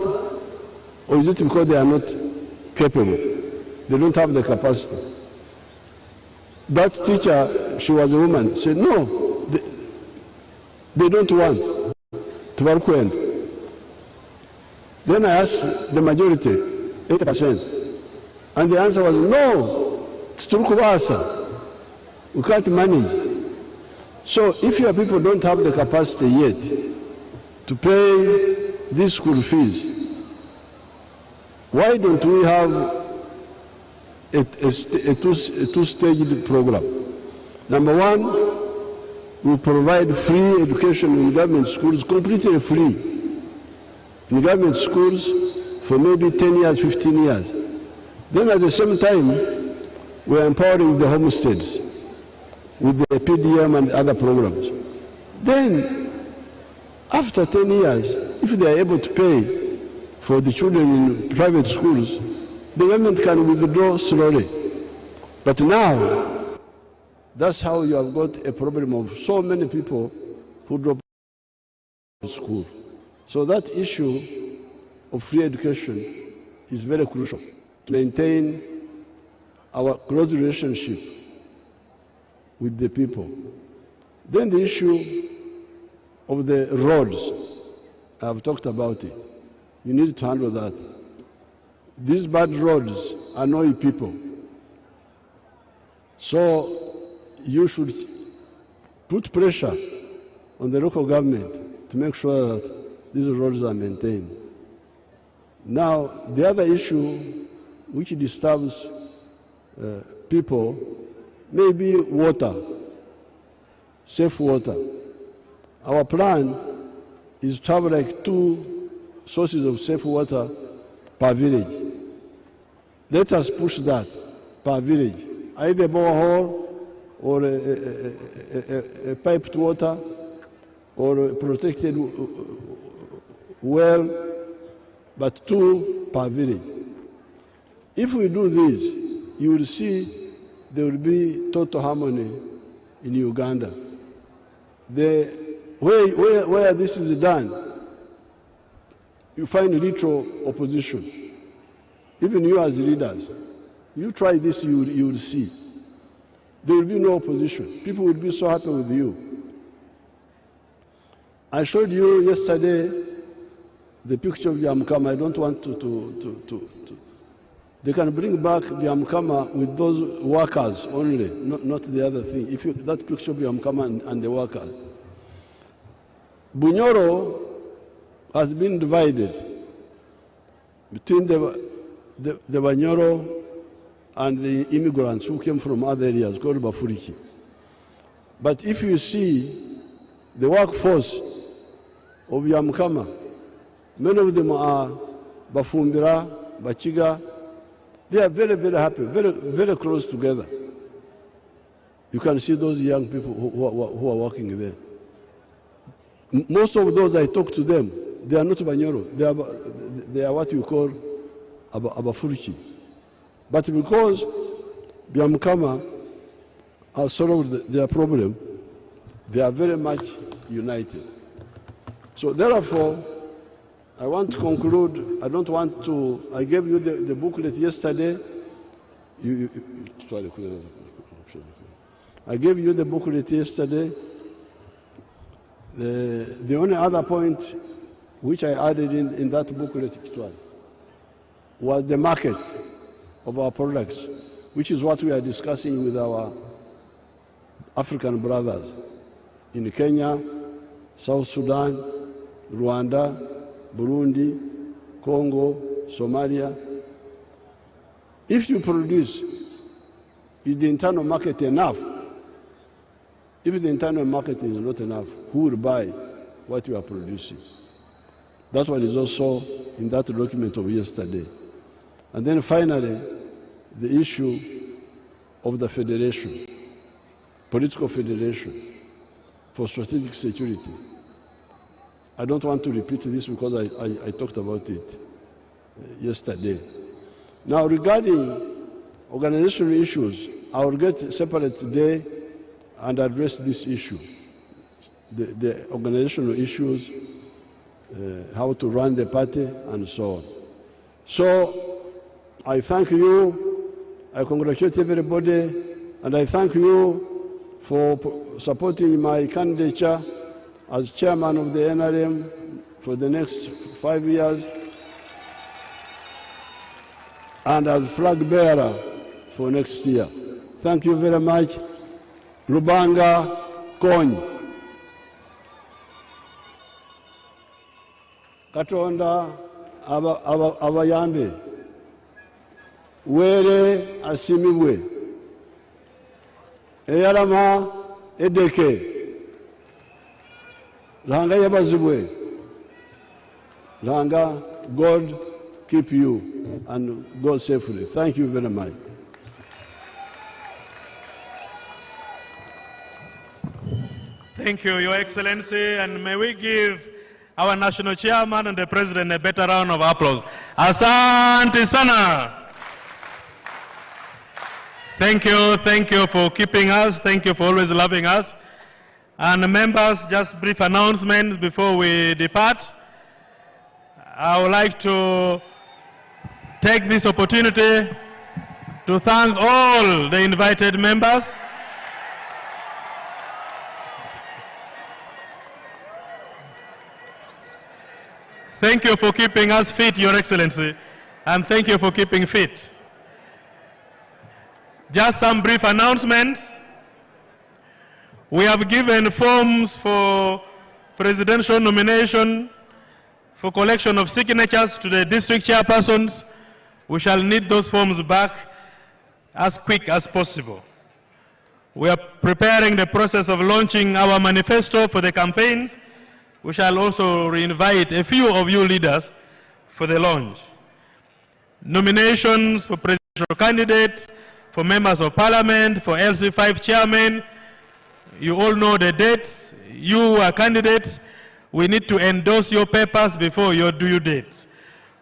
or is it because they are not capable? They don't have the capacity. That teacher, she was a woman, said, no, they don't want tubarukwenda. Then I asked the majority, 80%, and the answer was, no, turukubasa. We can't manage. So if your people don't have the capacity yet to pay these school fees, why don't we have a two-staged program? Number one, we provide free education in government schools, completely free. In government schools, for maybe 10 years, 15 years. Then at the same time, we're empowering the homesteads with the PDM and other programs. Then, after 10 years, if they are able to pay for the children in private schools, the government can withdraw slowly. But now, that's how you have got a problem of so many people who drop out of school. So that issue of free education is very crucial to maintain our close relationship with the people. Then the issue of the roads, I've talked about it. You need to handle that. These bad roads annoy people. So you should put pressure on the local government to make sure that these roads are maintained. Now, the other issue which disturbs people may be water, safe water. Our plan is to have like 2 sources of safe water per village. Let us push that per village, either borehole or a piped water or a protected well, but 2 per village. If we do this, you will see there will be total harmony in Uganda. Where this is done, you find little opposition. Even you as leaders, you try this, you will see. There will be no opposition. People will be so happy with you. I showed you yesterday the picture of Yamkama. I don't want to they can bring back the Yamkama with those workers only, not the other thing. If that picture of Yamkama and the workers. Bunyoro has been divided between the Banyoro and the immigrants who came from other areas called Bafuriki. But if you see the workforce of Yamkama, many of them are Bafumbira, Bachiga. They are very, very happy, very, very close together. You can see those young people who are working there. Most of those I talk to them, they are not Banyoro. They are what you call Abafuriki. But because Byamkama has solved their problem, they are very much united. So therefore, I want to conclude. I don't want to. I gave you the booklet yesterday. I gave you the booklet yesterday. The only other point which I added in that booklet was the market of our products, which is what we are discussing with our African brothers in Kenya, South Sudan, Rwanda, Burundi, Congo, Somalia. If you produce, is the internal market enough? If the internal market is not enough, who will buy what you are producing? That one is also in that document of yesterday. And then finally, the issue of the federation, political federation for strategic security. I don't want to repeat this because I talked about it yesterday. Now, regarding organizational issues, I will get separate today and address this issue, the organizational issues, how to run the party, and so on. So, I thank you, I congratulate everybody, and I thank you for supporting my candidature as chairman of the NRM for the next 5 years and as flag bearer for next year. Thank you very much. Lubanga Kony. Katonda abayambe. Were asimibwe. Eyalama edeke. Langa yabazibwe. Langa, God keep you and go safely. Thank you very much. Thank you, Your Excellency, and may we give our national chairman and the president a better round of applause. Asante sana. Thank you for keeping us. Thank you for always loving us. And members, just brief announcements before we depart. I would like to take this opportunity to thank all the invited members. Thank you for keeping us fit, Your Excellency, and thank you for keeping fit. Just some brief announcements. We have given forms for presidential nomination for collection of signatures to the district chairpersons. We shall need those forms back as quick as possible. We are preparing the process of launching our manifesto for the campaigns. We shall also re-invite a few of you leaders for the launch. Nominations for presidential candidates, for members of parliament, for LC5 chairman. You all know the dates. You are candidates. We need to endorse your papers before your due dates.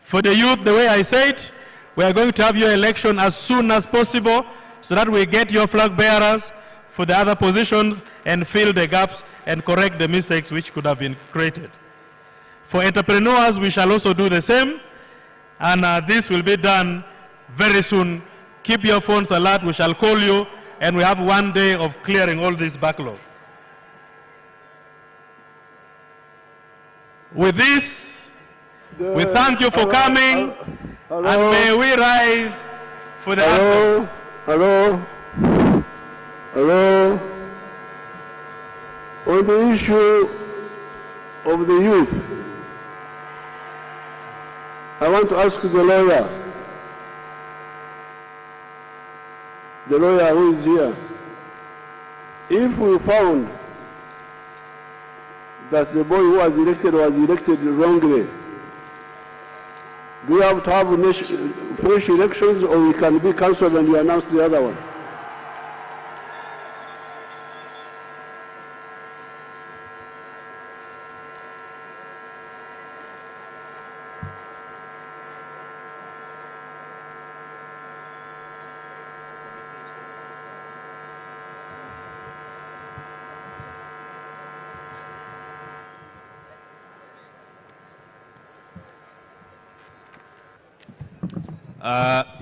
For the youth, the way I said, we are going to have your election as soon as possible so that we get your flag bearers for the other positions and fill the gaps and correct the mistakes which could have been created. For entrepreneurs, we shall also do the same, and this will be done very soon. Keep your phones alert, we shall call you, and we have 1 day of clearing all this backlog. With this, we thank you for coming, and may we rise for the anthem. Hello. On the issue of the youth, I want to ask the lawyer who is here, if we found that the boy who was elected wrongly, do we have to have fresh elections, or we can be cancelled and we announce the other one?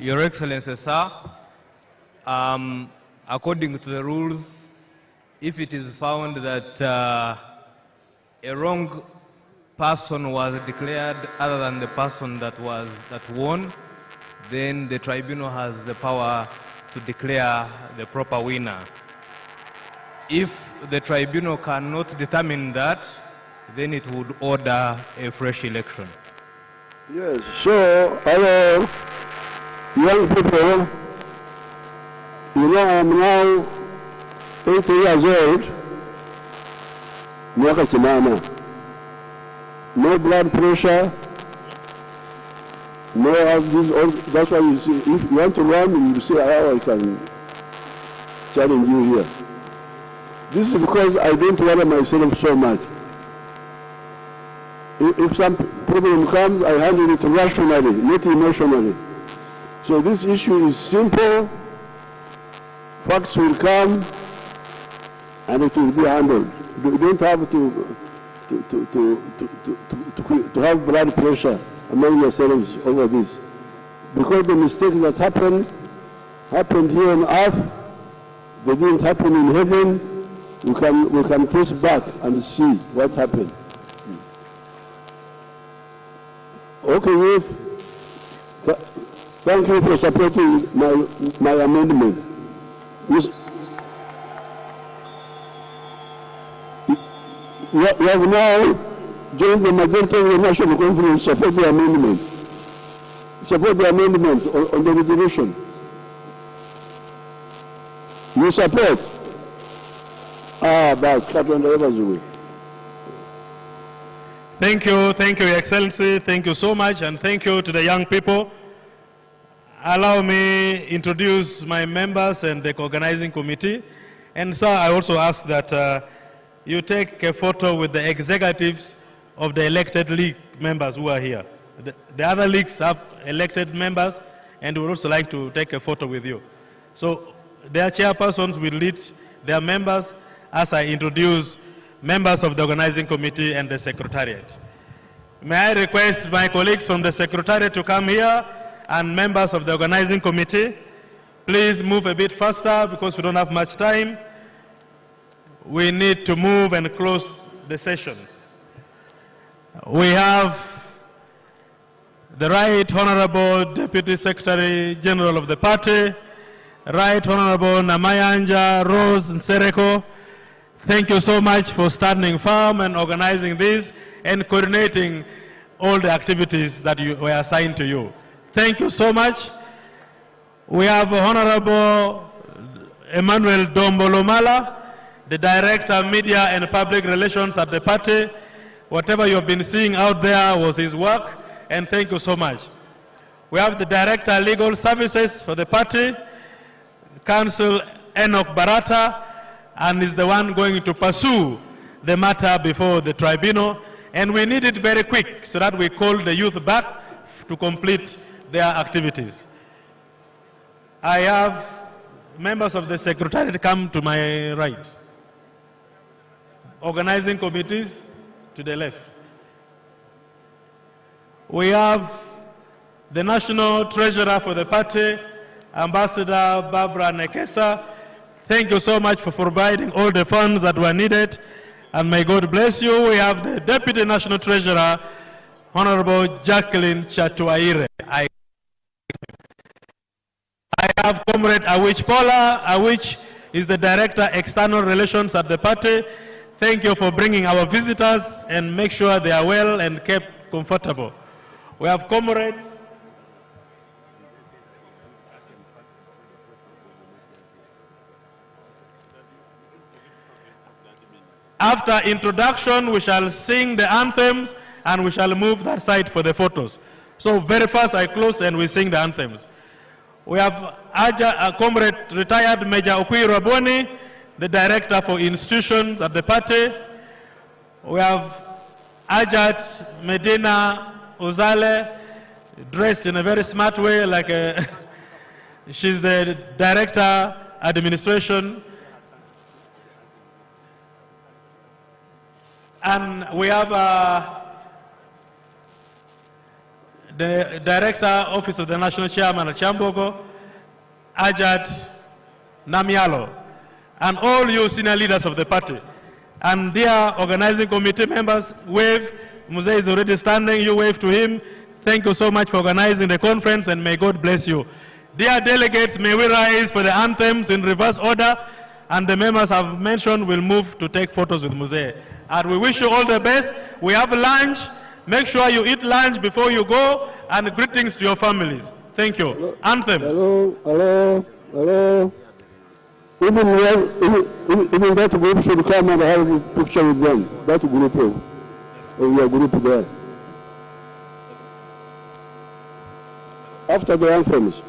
Your Excellency, sir, according to the rules, if it is found that a wrong person was declared other than the person that won, then the tribunal has the power to declare the proper winner. If the tribunal cannot determine that, then it would order a fresh election. Yes, so, hello, young people, you know I'm now 80 years old, miaka simama, no blood pressure, no that's why you see, if you want to run, you see how I can challenge you here. This is because I don't worry myself so much. If some problem comes, I handle it rationally, not emotionally. So this issue is simple. Facts will come, and it will be handled. You don't have to have blood pressure among yourselves over this, because the mistakes that happened here on earth, they didn't happen in heaven. We can trace back and see what happened. Okay, youth, thank you for supporting my amendment. We have now joined the majority of the National Conference to support the amendment. Support the amendment on the resolution. You support? Thank you, Your Excellency. Thank you so much, and thank you to the young people. Allow me introduce my members and the organizing committee. And sir, I also ask that you take a photo with the executives of the elected league members who are here. The other leagues have elected members, and we would also like to take a photo with you. So their chairpersons will lead their members as I introduce members of the organizing committee and the secretariat. May I request my colleagues from the secretariat to come here, and members of the organizing committee, please move a bit faster because we don't have much time. We need to move and close the sessions. We have the Right Honorable Deputy Secretary General of the party, Right Honorable Namayanja Rose Nsereko. Thank you so much for standing firm and organizing this and coordinating all the activities that were assigned to you. Thank you so much. We have Honorable Emmanuel Dombolomala, the Director of Media and Public Relations at the party. Whatever you have been seeing out there was his work, and thank you so much. We have the Director of Legal Services for the party, Counsel Enoch Barata, and is the one going to pursue the matter before the tribunal. And we need it very quick so that we call the youth back to complete their activities. I have members of the secretariat come to my right. Organizing committees to the left. We have the National Treasurer for the party, Ambassador Barbara Nekesa. Thank you so much for providing all the funds that were needed, and may God bless you. We have the Deputy National Treasurer, Honorable Jacqueline Chatuaire. I have Comrade Awich Paula. Awich is the Director, External Relations at the party. Thank you for bringing our visitors and make sure they are well and kept comfortable. We have Comrade After introduction, we shall sing the anthems and we shall move that side for the photos. So very fast I close and we sing the anthems. We have Comrade Retired Major Okui Raboni, the Director for Institutions at the party. We have Ajat Medina Uzale, dressed in a very smart way, like she's the Director Administration. And we have the Director, Office of the National Chairman at Chambogo, Ajat Namialo, and all you senior leaders of the party. And dear organizing committee members, wave. Muzee is already standing, you wave to him. Thank you so much for organizing the conference, and may God bless you. Dear delegates, may we rise for the anthems in reverse order, and the members have mentioned will move to take photos with Muzee. And we wish you all the best. We have lunch. Make sure you eat lunch before you go, and greetings to your families. Thank you. Hello. Anthems. Hello, hello, hello. Even that group should come and have a picture with them. That group, your group there. After the anthems.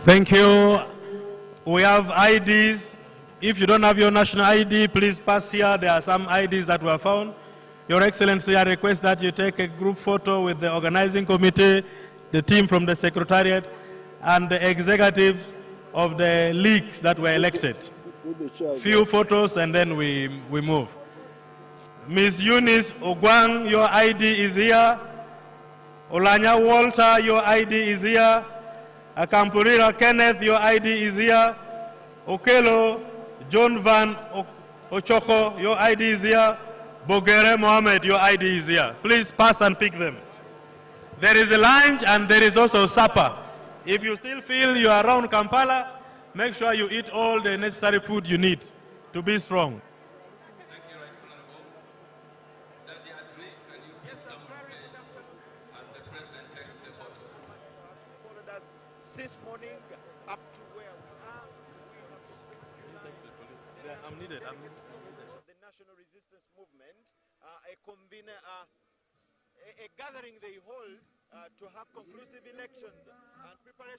Thank you. We have IDs. If you don't have your national ID, please pass here. There are some IDs that were found. Your Excellency, I request that you take a group photo with the organizing committee, the team from the Secretariat, and the executives of the leagues that were elected. Few photos and then we move. Ms. Eunice Ogwang, your ID is here. Olanya Walter, your ID is here. Akampurira Kenneth, your ID is here. Okelo John Van Ochoko, your ID is here. Bogere Mohammed, your ID is here. Please pass and pick them. There is a lunch and there is also supper. If you still feel you are around Kampala, make sure you eat all the necessary food you need to be strong. This morning, up to where we are, I'm needed. The National Resistance Movement, a gathering they hold to have conclusive elections and preparation.